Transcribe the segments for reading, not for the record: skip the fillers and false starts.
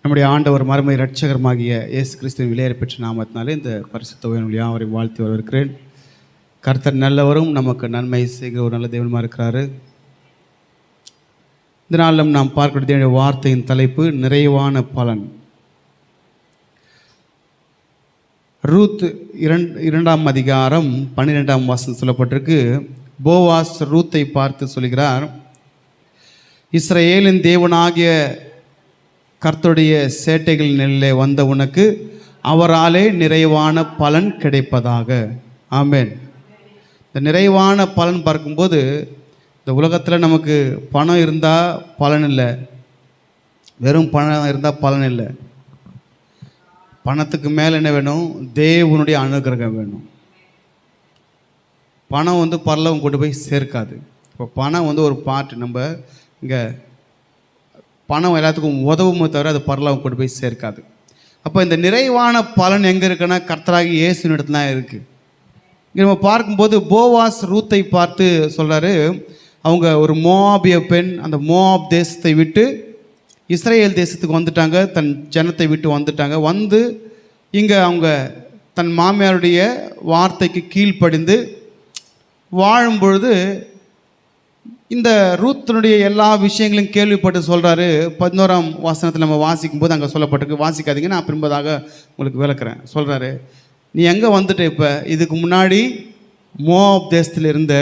நம்முடைய ஆண்டவர் மறுமை இரட்சகரமாகிய இயேசு கிறிஸ்துவின் விலையேற பெற்ற நாமத்தினாலே இந்த பரிசுத்த உயர்வுடைய அவரை வாழ்த்தி வரவேற்கிறேன். கர்த்தர் நல்லவரும் நமக்கு நன்மை செய்கிற ஒரு நல்ல தெய்வமாக இருக்கிறாரு. இந்த நாளில் நாம் பார்க்கக்கூடிய வார்த்தையின் தலைப்பு நிறைவான பலன். ரூத் 2ஆம் அதிகாரம் 12ஆம் வசனம் சொல்லப்பட்டிருக்கு. போவாஸ் ரூத்தை பார்த்து சொல்கிறார், இஸ்ரவேலின் தேவனாகிய கர்த்தருடைய சேட்டைகள் நெல்லே வந்த உனக்கு அவராலே நிறைவான பலன் கிடைப்பதாக. ஆமென். இந்த நிறைவான பலன் பார்க்கும்போது, இந்த உலகத்தில் நமக்கு பணம் இருந்தால் பலன் இல்லை, வெறும் பணம் இருந்தால் பலன் இல்லை. பணத்துக்கு மேலே என்ன வேணும்? தேவனுடைய அனுகிரகம் வேணும். பணம் பரலோகம் கொண்டு போய் சேர்க்காது. இப்போ பணம் ஒரு பார்ட். நம்ம இங்கே பணம் எல்லாத்துக்கும் உதவுமே தவிர அது பரலோகம் கொண்டு போய் சேர்க்காது. அப்போ இந்த நிறைவான பலன் எங்கே இருக்குன்னா கர்த்தராகி இயேசுவின் இடத்துல தான் இருக்குது. இங்கே நம்ம பார்க்கும்போது போவாஸ் ரூத்தை பார்த்து சொல்கிறாரு, அவங்க ஒரு மோவாபிய பெண், அந்த மோவாப் தேசத்தை விட்டு இஸ்ரேல் தேசத்துக்கு வந்துட்டாங்க, தன் ஜனத்தை விட்டு வந்துட்டாங்க. வந்து இங்கே அவங்க தன் மாமியாருடைய வார்த்தைக்கு கீழ்ப்படிந்து வாழும் பொழுது இந்த ரூத்தினுடைய எல்லா விஷயங்களையும் கேள்விப்பட்டு சொல்கிறாரு. 11ஆம் வசனத்தில் நம்ம வாசிக்கும்போது அங்கே சொல்லப்பட்டிருக்கு, வாசிக்காதீங்க, நான் பின்பதாக உங்களுக்கு விளக்குறேன். சொல்கிறாரு, நீ எங்கே வந்துட்ட? இப்போ இதுக்கு முன்னாடி மோவாப் தேசத்தில் இருந்த,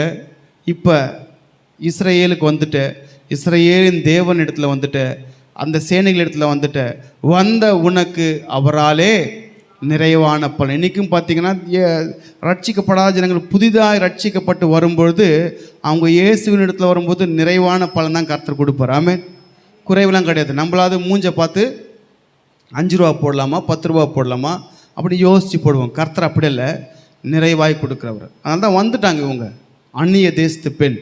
இப்போ இஸ்ரேலுக்கு வந்துட்ட, இஸ்ரேலின் தேவன் இடத்துல வந்துட்ட, அந்த சேனைகள் இடத்துல வந்துட்ட, வந்த உனக்கு அவராலே நிறைவான பலன். இன்றைக்கும் பார்த்திங்கன்னா ரட்சிக்கப்படாத ஜனங்கள் புதிதாக ரட்சிக்கப்பட்டு வரும்பொழுது அவங்க இயேசுவின் இடத்துல வரும்போது நிறைவான பலன் தான் கர்த்தர் கொடுப்பார். ஆமென். குறைவெல்லாம் கிடையாது. நம்மளாவது மூஞ்சை பார்த்து 5 ரூபா போடலாமா 10 ரூபா போடலாமா அப்படி யோசித்து போடுவோம். கர்த்தர் அப்படி இல்லை, நிறைவாய் கொடுக்குறவர். அதனால தான் வந்துட்டாங்க இவங்க, அந்நிய தேசத்து பெண்.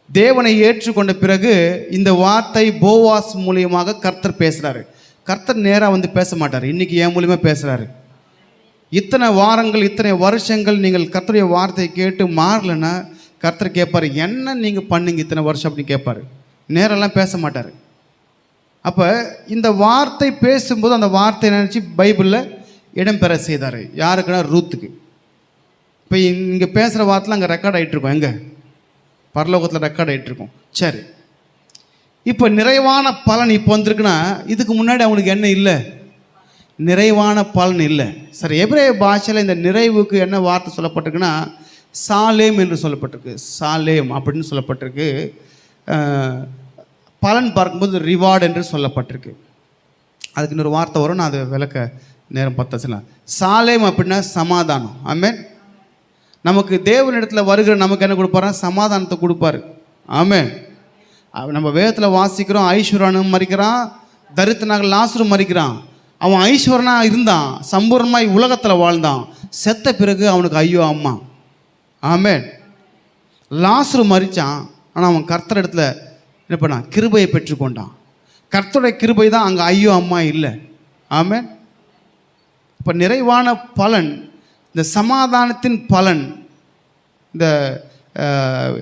தேவனை ஏற்றுக்கொண்ட பிறகு இந்த வார்த்தை போவாஸ் மூலியமாக கர்த்தர் பேசுகிறாரு. கர்த்தர் நேராக பேச மாட்டார். இன்றைக்கி என் மூலியமாக பேசுகிறாரு. இத்தனை வாரங்கள், இத்தனை வருஷங்கள் நீங்கள் கர்த்தருடைய வார்த்தையை கேட்டு மாறலைன்னா கர்த்தர் கேட்பார், என்ன நீங்கள் பண்ணுங்க இத்தனை வருஷம் அப்படின்னு கேட்பார். நேரெல்லாம் பேச மாட்டார். அப்போ இந்த வார்த்தை பேசும்போது அந்த வார்த்தையை நினச்சி பைபிளில் இடம்பெற செய்தார். யாருக்குன்னா ரூத்துக்கு. இப்போ இங்கே பேசுகிற வார்த்தைலாம் அங்கே ரெக்கார்ட் ஆகிட்டுருக்கோம். எங்கே? பரலோகத்தில் ரெக்கார்ட் ஆகிட்டுருக்கோம். சரி, இப்போ நிறைவான பலன் இப்போ வந்திருக்குன்னா இதுக்கு முன்னாடி அவங்களுக்கு என்ன இல்லை? நிறைவான பலன் இல்லை. சரி, எபிரேய பாஷையில் இந்த நிறைவுக்கு என்ன வார்த்தை சொல்லப்பட்டிருக்குன்னா சாலேம் என்று சொல்லப்பட்டிருக்கு. சாலேம் அப்படின்னு சொல்லப்பட்டிருக்கு. பலன் பார்க்கும்போது ரிவார்டு என்று சொல்லப்பட்டிருக்கு. அதுக்கு இன்னொரு வார்த்தை வரும், நான் அதை விளக்க நேரம் பத்தச்சுனா. சாலேம் அப்படின்னா சமாதானம். ஆமென். நமக்கு தேவனிடத்தில் வருகிற நமக்கு என்ன கொடுப்பாரா? சமாதானத்தை கொடுப்பாரு. ஆமென். நம்ம வேதத்தில் வாசிக்கிறோம், ஐஸ்வர்யனும் மறிக்கிறான், தரித்திரனாக லாசரும் மறிக்கிறான். அவன் ஐஸ்வரனாக இருந்தான், சம்பூர்ணமாய் உலகத்தில் வாழ்ந்தான். செத்த பிறகு அவனுக்கு ஐயோ அம்மா. ஆமென். லாசரு மறித்தான், ஆனால் அவன் கர்த்தர் இடத்துல என்ன பண்ணான்? கிருபையை பெற்றுக்கொண்டான். கர்த்தருடைய கிருபை தான், அங்கே ஐயோ அம்மா இல்லை. ஆமென். இப்போ நிறைவான பலன், இந்த சமாதானத்தின் பலன், இந்த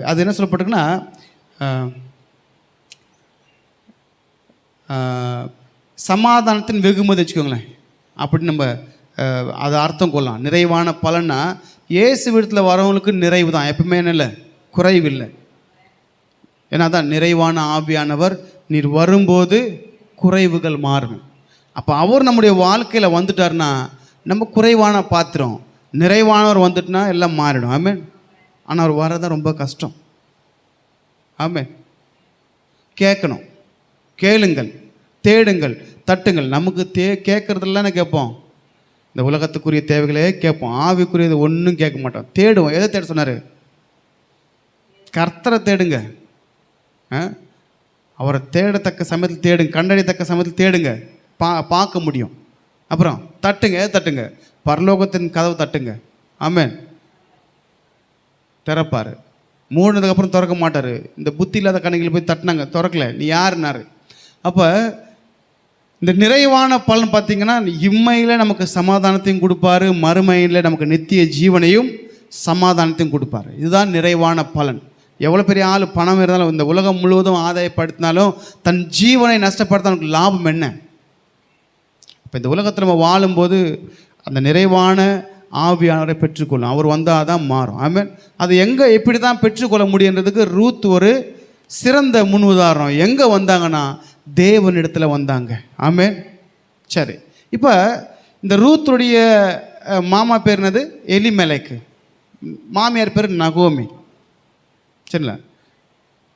அது என்ன சொல்லப்பட்டிருக்குன்னா சமாதானத்தின் வெகுமதி வச்சுக்கோங்களேன், அப்படின்னு நம்ம அதை அர்த்தம் கொள்ளலாம். நிறைவான பலன்னா இயேசு வீட்டில் வரவங்களுக்கு நிறைவு தான், எப்பவுமே என்ன இல்லை, குறைவில்லை. ஏன்னா தான் நிறைவான ஆவியானவர் நீர் வரும்போது குறைவுகள் மாறும். அப்போ அவர் நம்முடைய வாழ்க்கையில் வந்துட்டார்னா நம்ம குறைவான பாத்திரம், நிறைவானவர் வந்துட்டுனா எல்லாம் மாறிடும். ஆமென். ஆனால் அவர் வரதான் ரொம்ப கஷ்டம். ஆமென். கேட்கணும், கேளுங்கள், தேடுங்கள், தட்டுங்கள். நமக்கு கேட்குறதுலாம் கேட்போம், இந்த உலகத்துக்குரிய தேவைகளே கேட்போம், ஆவிக்குரியது ஒன்றும் கேட்க மாட்டோம். தேடுவோம். எதை தேட சொன்னார்? கர்த்தரை தேடுங்க. அவரை தேடத்தக்க சமயத்தில் தேடுங்க, கண்டறியத்தக்க சமயத்தில் தேடுங்க, பார்க்க முடியும். அப்புறம் தட்டுங்க, தட்டுங்க, பரலோகத்தின் கதவு தட்டுங்க. ஆமென். திறப்பார். மூணுனதுக்கப்புறம் திறக்க மாட்டார். இந்த புத்தி இல்லாத கணக்கில் போய் தட்டினாங்க, திறக்கலை, நீ யாருன்னாரு. அப்போ இந்த நிறைவான பலன் பார்த்திங்கன்னா இம்மையில் நமக்கு சமாதானத்தையும் கொடுப்பாரு, மறுமையில் நமக்கு நித்திய ஜீவனையும் சமாதானத்தையும் கொடுப்பார். இதுதான் நிறைவான பலன். எவ்வளோ பெரிய ஆள் பணம் இருந்தாலும் இந்த உலகம் முழுவதும் ஆதாயப்படுத்தினாலும் தன் ஜீவனை நஷ்டப்படுத்த அவனுக்கு லாபம் என்ன? இப்போ இந்த உலகத்தில் நம்ம வாழும்போது அந்த நிறைவான ஆவியானவரை பெற்றுக்கொள்ளும். அவர் வந்தால் தான் மாறும். ஆமென். அது எங்கே எப்படி தான் பெற்றுக்கொள்ள முடியுன்றதுக்கு ரூத் ஒரு சிறந்த முன் உதாரணம். எங்கே வந்தாங்கன்னா தேவனிடத்தில் வந்தாங்க. ஆமென். சரி, இப்போ இந்த ரூத்துடைய மாமா பேர் என்னது? எலிமெலேக்கு. மாமியார் பேர் நகோமி. சரிங்களா?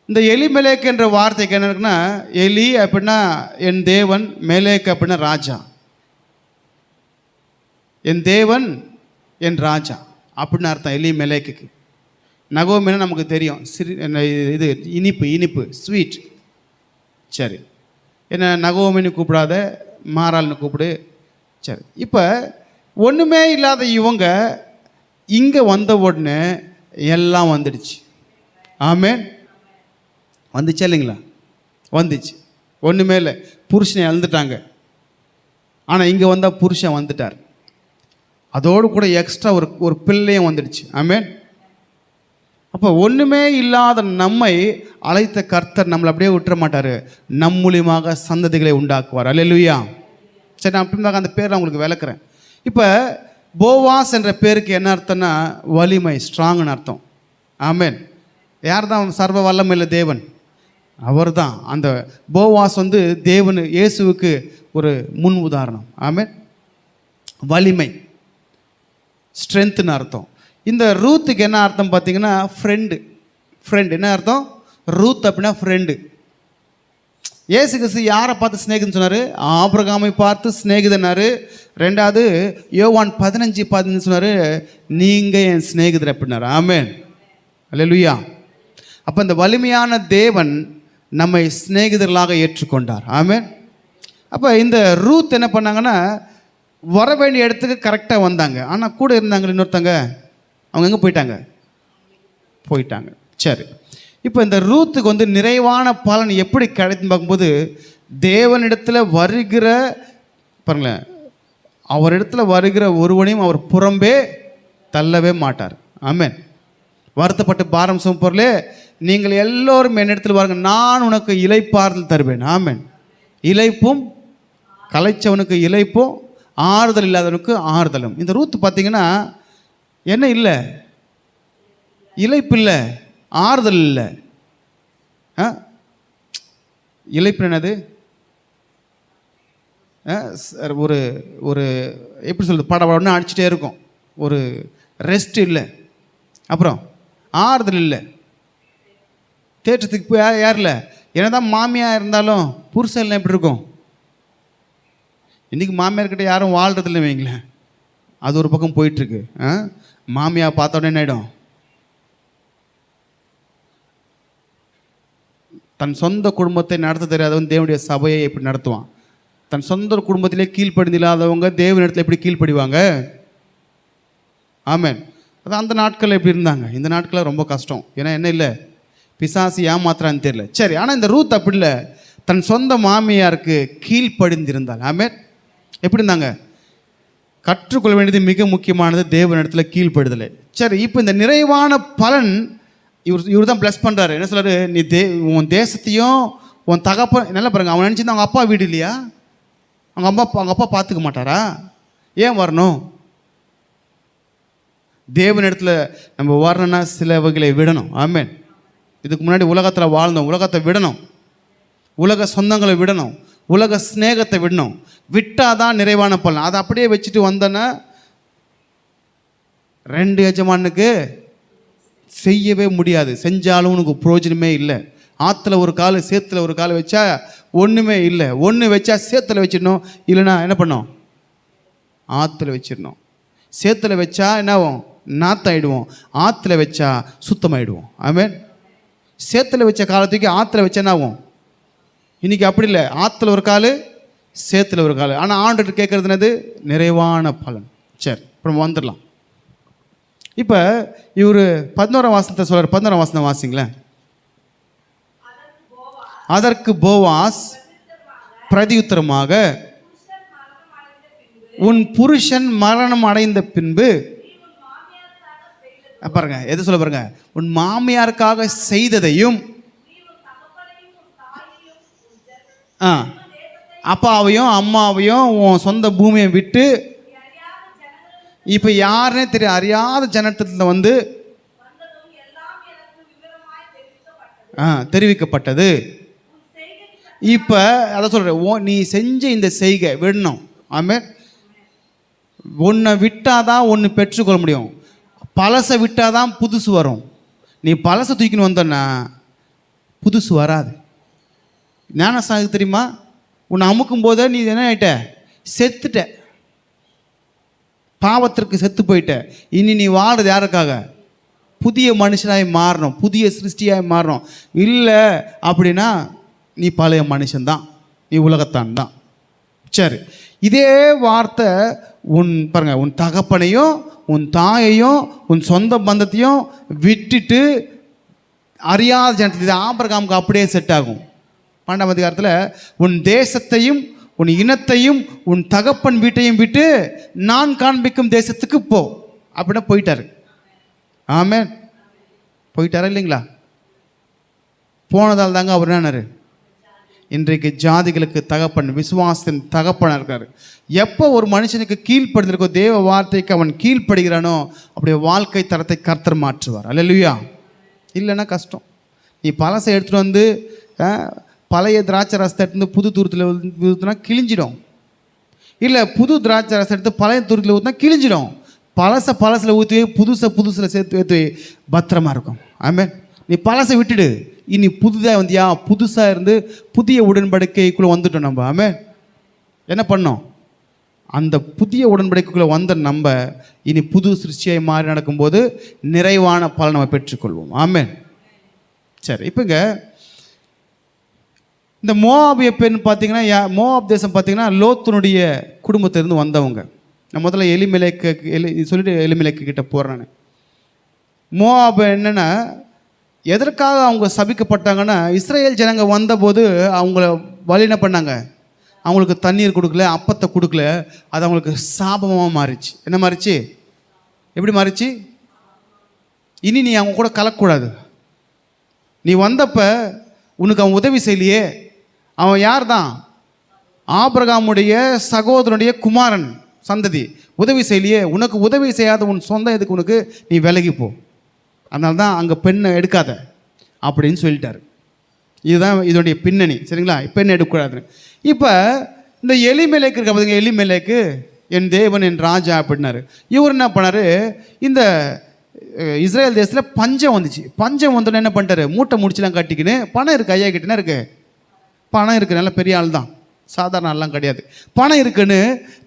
இந்த எலிமெலேக் என்ற வார்த்தைக்கு என்ன இருக்குன்னா, எலி அப்படின்னா என் தேவன், மெலேக் அப்படின்னா ராஜா. என் தேவன் என் ராஜா அப்படின்னு அர்த்தம் எலிமெலேக்கு. நகோமின்னா நமக்கு தெரியும், இது இனிப்பு ஸ்வீட். சரி, என்ன நகோமின்னு கூப்பிடாத, மாறாள்னு கூப்பிடு. சரி, இப்போ ஒன்றுமே இல்லாத இவங்க இங்கே வந்த உடனே எல்லாம் வந்துடுச்சு. ஆமென். வந்துச்சா இல்லைங்களா? வந்துச்சு. ஒன்றுமே இல்லை, புருஷனை இழந்துட்டாங்க. ஆனால் இங்கே வந்தால் புருஷன் வந்துட்டார். அதோடு கூட எக்ஸ்ட்ரா ஒரு பிள்ளையும் வந்துடுச்சு. ஆமென். அப்போ ஒன்றுமே இல்லாத நம்மை அழைத்த கர்த்தர் நம்மளை அப்படியே விட்டுற மாட்டார். நம் மூலியமாக சந்ததிகளை உண்டாக்குவார். அல்லேலூயா. சரி, நான் அப்படின்னாக்க அந்த பேரை உங்களுக்கு விளக்குறேன். இப்போ போவாஸ் என்ற பேருக்கு என்ன அர்த்தம்னா வலிமை, ஸ்ட்ராங்னு அர்த்தம். ஆமென். யார் தான் சர்வ வல்லமையுள்ள தேவன்? அவர் தான். அந்த போவாஸ் தேவன் இயேசுவுக்கு ஒரு முன் உதாரணம். ஆமென். வலிமை, ஸ்ட்ரென்த்துன்னு அர்த்தம். இந்த ரூத்துக்கு என்ன அர்த்தம் பார்த்தீங்கன்னா ஃப்ரெண்டு. என்ன அர்த்தம்? ரூத் அப்படின்னா ஃப்ரெண்டு. இயேசு கிறிஸ்து யாரை பார்த்து சிநேகிதன்னு சொன்னார்? ஆபிரகாமை பார்த்து சிநேகிதனார். ரெண்டாவது யோவான் 15:15 சொன்னார், நீங்கள் என் சிநேகிதர் அப்படின்னாரு. ஆமென். அல்லேலூயா. அப்போ இந்த வலிமையான தேவன் நம்மை சிநேகிதர்களாக ஏற்றுக்கொண்டார். ஆமென். அப்போ இந்த ரூத் என்ன பண்ணாங்கன்னா, வர வேண்டிய இடத்துக்கு கரெக்டாக வந்தாங்க. ஆனால் கூட இருந்தாங்க இன்னொருத்தங்க, அவங்க எங்கே போயிட்டாங்க. சரி, இப்போ இந்த ரூத்துக்கு நிறைவான பலன் எப்படி கிடைக்குன்னு பார்க்கும்போது, தேவனிடத்தில் வருகிற பாருங்களேன், அவரிடத்தில் வருகிற ஒருவனையும் அவர் புறம்பே தள்ளவே மாட்டார். ஆமென். வருத்தப்பட்டு பாரம் சுமப்பொருளே, நீங்கள் எல்லோரும் என்னிடத்தில் வாருங்க, நான் உனக்கு இளைப்பாறுதல் தருவேன். ஆமென். இளைப்பும், களைச்சவனுக்கு இளைப்பும், ஆறுதல் இல்லாதவனுக்கு ஆறுதலும். இந்த ரூத் பார்த்தீங்கன்னா என்ன இல்லை? இளைப்பு இல்லை, ஆறுதல் இல்லை. இளைப்பு என்னது? ஒரு ஒரு எப்படி சொல்கிறது, படப்படன்னு அடிச்சுட்டே இருக்கும். ஒரு ரெஸ்ட் இல்லை. அப்புறம் ஆறுதல் இல்லை. தேற்றத்துக்கு போய் யார் இல்லை? என்னதான் மாமியார் இருந்தாலும் புருஷன் எப்படி இருக்கும்? இன்றைக்கி மாமியார்கிட்ட யாரும் வாழ்கிறதில்லை வைங்களேன். அது ஒரு பக்கம் போயிட்டுருக்கு. மாமியார் பார்த்தோன்னே என்ன ஆகிடும்? தன் சொந்த குடும்பத்தை நடத்த தெரியாதவன் தேவனுடைய சபையை எப்படி நடத்துவான்? தன் சொந்த குடும்பத்திலே கீழ்ப்படிந்தில்லாதவங்க தேவனிடத்தில் எப்படி கீழ்ப்படிவாங்க? ஆமென். அது அந்த நாட்களில் எப்படி இருந்தாங்க. இந்த நாட்களில் ரொம்ப கஷ்டம். ஏன்னா என்ன இல்லை, பிசாசு ஏமாத்துறான்னு தெரியல. சரி, ஆனால் இந்த ரூத் அப்படி இல்லை, தன் சொந்த மாமியாருக்கு கீழ்ப்படிந்திருந்தாள். ஆமென். எப்படி இருந்தாங்க? கற்றுக்கொள்ள வேண்டியது மிக முக்கியமானது தேவனிடத்தில் கீழ்ப்படுதலை. சரி, இப்போ இந்த நிறைவான பலன் இவர் தான் ப்ளஸ் பண்ணுறாரு. என்ன சொல்கிறாரு? நீ உன் தேசத்தையும் உன் தகப்பன் நல்லா பாருங்க. அவன் நினச்சிருந்தா அவங்க அப்பா வீடு இல்லையா? அவங்க அப்பா பார்த்துக்க மாட்டாரா? ஏன் வரணும்? தேவனிடத்தில் நம்ம வரணும்னா சிலவகளை விடணும். ஆமென். இதுக்கு முன்னாடி உலகத்தில் வாழ்ந்தோம், உலகத்தை விடணும். உலக சொந்தங்களை விடணும், உலக ஸ்நேகத்தை விடணும். விட்டால் தான் நிறைவான பலன். அதை அப்படியே வச்சுட்டு வந்தோன்னா 2 எஜமானுக்கு செய்யவே முடியாது. செஞ்சாலும் உனக்கு பிரயோஜனமே இல்லை. ஆற்றுல ஒரு கால் சேத்துல ஒரு கால் வச்சா ஒன்றுமே இல்லை. ஒன்று வச்சா சேத்துல வச்சிடணும், இல்லைன்னா என்ன பண்ணோம்? ஆற்றுல வச்சிடணும். சேத்துல வச்சா என்ன ஆகும்? நாத்தாயிடுவோம். ஆற்றுல வச்சா சுத்தமாயிடுவோம். ஆமென். சேத்துல வச்ச காலத்துக்கு ஆற்றுல வச்சா என்ன ஆகும்? இன்றைக்கி அப்படி இல்லை, ஆற்றுல ஒரு கால் சேத்துல ஒரு கால். ஆனால் ஆண்டு கேட்குறது என்னது? நிறைவான பலன். சரி, அப்புறம் வந்துடலாம். இப்போ இவர் 11ஆம் வசனத்தை சொல்கிறார். 11ஆம் வசனம் வாசிங்களேன். அதற்கு போவாஸ் பிரதியுத்தரமாக, உன் புருஷன் மரணம் அடைந்த பின்பு பாருங்க, எது சொல்ல பாருங்க, உன் மாமியாருக்காக செய்ததையும் அப்பாவையும் அம்மாவையும் உன் சொந்த பூமியை விட்டு இப்போ யாருன்னே தெரியும் அறியாத ஜனத்தில் வந்து தெரிவிக்கப்பட்டது. இப்போ அதை சொல்கிறேன், நீ செஞ்ச இந்த செய்கை விடணும். ஆமென். ஒன்றை விட்டாதான் ஒன்று பெற்றுக்கொள்ள முடியும். பழசை விட்டாதான் புதுசு வரும். நீ பழசை தூக்கின்னு வந்தோன்னா புதுசு வராது. ஞானசாக்கு தெரியுமா? உன்னை அமுக்கும் போதே நீ என்ன ஆகிட்ட? செத்துட்ட, பாவத்திற்கு செத்து போயிட்ட. இனி நீ வாழ்றது யாருக்காக? புதிய மனுஷனாய் மாறணும், புதிய சிருஷ்டியாய் மாறணும். இல்லை அப்படின்னா நீ பழைய மனுஷன்தான், நீ உலகத்தான் தான். சரி, இதே வார்த்தை பாருங்க, உன் தகப்பனையும் உன் தாயையும் உன் சொந்த பந்தத்தையும் விட்டுட்டு அறியாத ஜனத்தில், இது ஆபிரகாமுக்கு அப்படியே செட் ஆகும். 12ஆம் அதிகாரத்தில் உன் தேசத்தையும் உன் இனத்தையும் உன் தகப்பன் வீட்டையும் விட்டு நான் காண்பிக்கும் தேசத்துக்கு போ அப்படின்னா போயிட்டாரு. ஆமென். போயிட்டாரா இல்லைங்களா? போனதால் தாங்க அவர் என்னாரு இன்றைக்கு ஜாதிகளுக்கு தகப்பன், விசுவாசத்தின் தகப்பனாக இருக்கார். எப்போ ஒரு மனுஷனுக்கு கீழ்ப்படுந்திருக்கோ, தேவ வார்த்தைக்கு அவன் கீழ்ப்படுகிறானோ, அப்படியே வாழ்க்கை தரத்தை கர்த்தர் மாற்றுவார். அல்லேலூயா. இல்லைன்னா கஷ்டம். நீ பழசை எடுத்துகிட்டு வந்து பழைய திராட்சை ரசத்தை எடுத்து புது தூரத்தில் ஊற்றினா கிழிஞ்சிடும். இல்லை, புது திராட்சை ரசத்தை எடுத்து பழைய தூரத்தில் ஊற்றினா கிழிஞ்சிடும். பழசில் ஊற்றி புதுசில் சேர்த்து ஏற்றி பத்திரமா இருக்கும். ஆமென். நீ பழசை விட்டுடு, இனி புதுதாக வந்தியா, புதுசாக இருந்து புதிய உடன்படிக்கைக்குள்ளே வந்துட்டோம் நம்ம. ஆமென். என்ன பண்ணோம்? அந்த புதிய உடன்படிக்கைக்குள்ளே வந்த நம்ம இனி புது சிருஷ்டியாய் மாறி நடக்கும்போது நிறைவான பலன் நம்ம பெற்றுக்கொள்வோம். ஆமென். சரி, இப்போங்க இந்த மோவாபிய பெண் பார்த்தீங்கன்னா, மோவாப் தேசம் பார்த்தீங்கன்னா லோத்துனுடைய குடும்பத்திலிருந்து வந்தவங்க. நான் முதல்ல எலிமெலேக்கு சொல்லிட்டு எலிமெலேக்கு கிட்ட போகிறேன். நான் மோவாப் என்னென்னா, எதற்காக அவங்க சபிக்கப்பட்டாங்கன்னா, இஸ்ரேல் ஜனங்க வந்தபோது அவங்கள வழி என்ன பண்ணாங்க? அவங்களுக்கு தண்ணீர் கொடுக்கல, அப்பத்தை கொடுக்கல. அது அவங்களுக்கு சாபமாக மாறிச்சு. என்ன மாறிச்சு? எப்படி மாறிச்சு? இனி நீ அவங்க கூட கலக்கக்கூடாது. நீ வந்தப்ப உனக்கு அவன் உதவி செய்யலையே. அவன் யார் தான்? ஆபிரகாமுடைய சகோதரனுடைய குமாரன் சந்ததி. உதவி செய்யலையே, உனக்கு உதவி செய்யாத உன் சொந்த இதுக்கு உனக்கு நீ விலகிப்போ. அதனால தான் அங்கே பெண்ணை எடுக்காத அப்படின்னு சொல்லிட்டாரு. இதுதான் இதனுடைய பின்னணி. சரிங்களா? பெண்ணை எடுக்கக்கூடாது. இப்போ இந்த எலிமெலேக்கு இருக்க பார்த்தீங்க, எலிமெலேக்கு என் தேவன் என் ராஜா அப்படின்னாரு. இவர் என்ன பண்ணார்? இந்த இஸ்ரேல் தேசத்தில் பஞ்சம் வந்துச்சு. பஞ்சம் வந்தோடனே என்ன பண்ணிட்டாரு? மூட்டை முடிச்சுலாம் கட்டிக்கின்னு, பணம் இருக்குது ஐயா கிட்டே இருக்குது, பணம் இருக்குது, நல்ல பெரிய ஆள் தான், சாதாரண ஆள்லாம் கிடையாது, பணம் இருக்குன்னு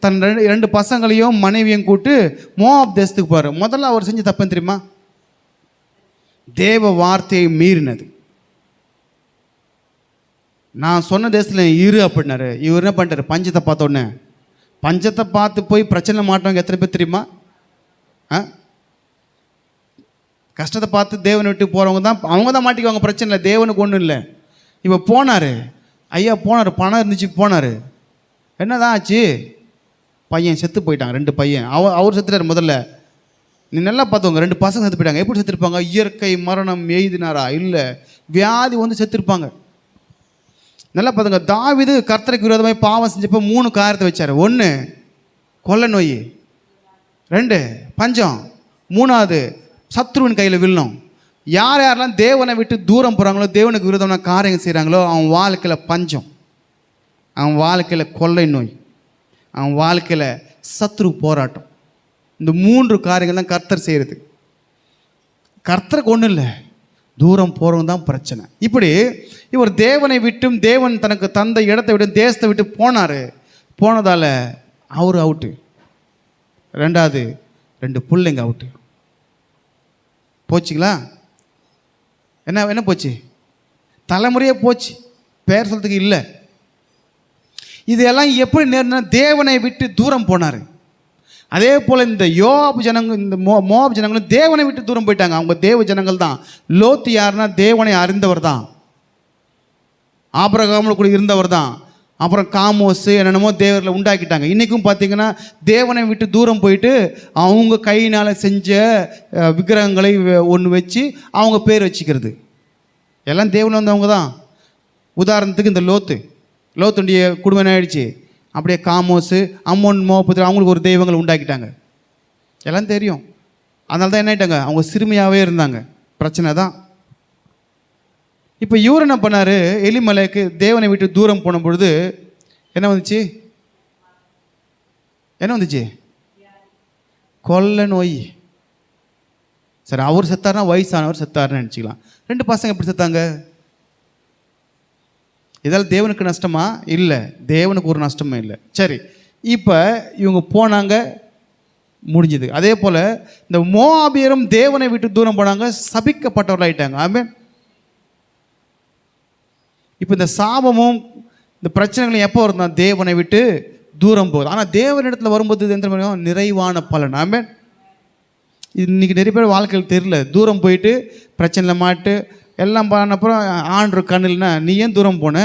தன் ரெண்டு பசங்களையும் மனைவியும் கூட்டு மோவாப் தேசத்துக்கு போகிறார். முதல்ல அவர் செஞ்ச தப்புன்னு தெரியுமா? தேவ வார்த்தையை மீறினது. நான் சொன்ன தேசத்தில் இரு அப்படின்னாரு. இவர் என்ன பண்ணிட்டாரு? பஞ்சத்தை பார்த்தோன்னே, பஞ்சத்தை பார்த்து போய் பிரச்சனை மாட்டவங்க எத்தனை பேர் தெரியுமா? கஷ்டத்தை பார்த்து தேவனை விட்டு போகிறவங்க தான், அவங்க தான் மாட்டிக்குவாங்க. பிரச்சனை இல்லை, தேவனுக்கு ஒன்றும் இல்லை. இப்போ போனார் ஐயா, போனார், பணம் இருந்துச்சு, போனார். என்னதான் ஆச்சு? பையன் செத்து போயிட்டாங்க, 2 பையன். அவர் செத்துட்டார். முதல்ல நீ நல்லா பார்த்தவங்க, 2 பசங்க செத்து போயிட்டாங்க. எப்படி செத்துருப்பாங்க? இயற்கை மரணம் எய்தினாரா? இல்லை, வியாதி வந்து செத்துருப்பாங்க. நல்லா பார்த்துங்க. தாவீது கர்த்தருக்கு விரோதமாக பாவம் செஞ்சப்போ 3 காரியத்தை வச்சார். 1 கொள்ளை நோய், 2 பஞ்சம், 3வது சத்ருவின் கையில் வில்லணும். யாரெல்லாம் தேவனை விட்டு தூரம் போகிறாங்களோ, தேவனுக்கு விரோதமான காரியங்கள் செய்கிறாங்களோ, அவன் வாழ்க்கையில் பஞ்சம், அவன் வாழ்க்கையில் கொள்ளை நோய், அவன் வாழ்க்கையில் சத்ரு போராட்டம். இந்த 3 காரியங்கள் தான் கர்த்தர் செய்கிறது. கர்த்தருக்கு ஒன்றும் இல்லை, தூரம் போகிறவங்க தான் பிரச்சனை. இப்படி இவர் தேவனை விட்டும் தேவன் தனக்கு தந்த இடத்தை விட்டு தேசத்தை விட்டு போனார். போனதால் அவர் அவுட்டு. 2வது 2 பிள்ளைங்க அவுட்டு. போச்சுங்களா? என்ன போச்சு? தலைமுறையே போச்சு, பேர் சொல்றதுக்கு இல்லை. இதெல்லாம் எப்படி நேர்னா, தேவனை விட்டு தூரம் போனார். அதே போல் இந்த யோவாப் ஜனங்கள், இந்த மோவாப் ஜனங்களும் தேவனை விட்டு தூரம் போயிட்டாங்க. அவங்க தேவ ஜனங்கள் தான். லோத்து யாருன்னா தேவனை அறிந்தவர் தான், ஆபிரகாமோடு கூட இருந்தவர் தான். அப்புறம் காமோஸ் என்னென்னமோ தேவரில் உண்டாக்கிட்டாங்க. இன்றைக்கும் பார்த்தீங்கன்னா தேவனை விட்டு தூரம் போயிட்டு அவங்க கையினால் செஞ்ச விக்கிரகங்களை ஒன்று வச்சு அவங்க பேர் வச்சுக்கிறது. எல்லாம் தேவன் வந்தவங்க தான். உதாரணத்துக்கு இந்த லோத்து லோத்துடைய குடும்பம் என்ன ஆயிடுச்சு? அப்படியே காமோஸு, அம்மோன், மோபுத்திர அவங்களுக்கு ஒரு தெய்வங்கள் உண்டாக்கிட்டாங்க. எல்லாம் தெரியும். அதனால தான் என்ன ஆகிட்டாங்க? அவங்க சிறுமியாகவே இருந்தாங்க. பிரச்சனை தான். இப்போ இவர் என்ன பண்ணார்? எலிமலைக்கு தேவனை விட்டு தூரம் போன பொழுது என்ன வந்துச்சு? என்ன வந்துச்சு? கொள்ளை நோய். சரி, அவர் செத்தார்னா வயசானவர் செத்தார்னு நினச்சிக்கலாம். 2 பசங்க எப்படி செத்தாங்க? இதால் தேவனுக்கு நஷ்டமா? இல்லை, தேவனுக்கு ஒரு நஷ்டமும் இல்லை. சரி, இப்போ இவங்க போனாங்க, முடிஞ்சது. அதே போல் இந்த மோவாபியரும் தேவனை விட்டு தூரம் போனாங்க, சபிக்கப்பட்டவர்களாயிட்டாங்க. ஆமென். இப்போ இந்த சாபமும் இந்த பிரச்சனைகளும் எப்போ வருதுன்னா தேவனை விட்டு தூரம் போகுது. ஆனால் தேவனிடத்தில் வரும்போது எந்த மாதிரி நிறைவான பலன். ஆமென். இன்றைக்கி நிறைய பேர் வாழ்க்கையில் தெரியல. தூரம் போயிட்டு பிரச்சனையில் மாட்டு எல்லாம் பண்ண அப்புறம் ஆண்டு கண்ணில்னா நீ ஏன் தூரம் போன?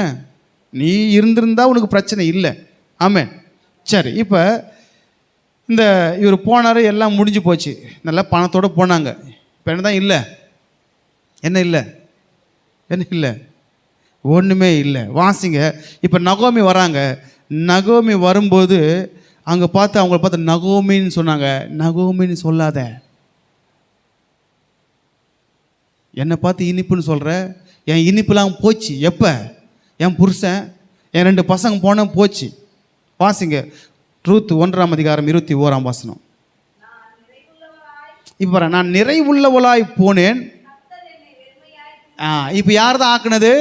நீ இருந்திருந்தா உனக்கு பிரச்சனை இல்லை. ஆமென். சரி, இப்போ இந்த இவர் போனார், எல்லாம் முடிஞ்சு போச்சு. நல்லா பணத்தோடு போனாங்க. இப்போ என்ன தான் இல்லை? என்ன இல்லை? என்ன இல்லை? ஒன்றுமே இல்லை. வாசிங்க. இப்போ நகோமி வராங்க. நகோமி வரும்போது அங்கே பார்த்து அவங்கள பார்த்து நகோமின்னு சொன்னாங்க. நகோமின்னு சொல்லாத, என்னை பார்த்து இனிப்புன்னு சொல்கிற. என் இனிப்புலாம் போச்சு. எப்போ? என் புருஷன், என் 2 பசங்க போன போச்சு. வாசிங்க ரூத் 1:21. இப்போ நான் நிறைவுள்ளவளாய் போனேன். இப்போ யார் தான் ஆக்குனது?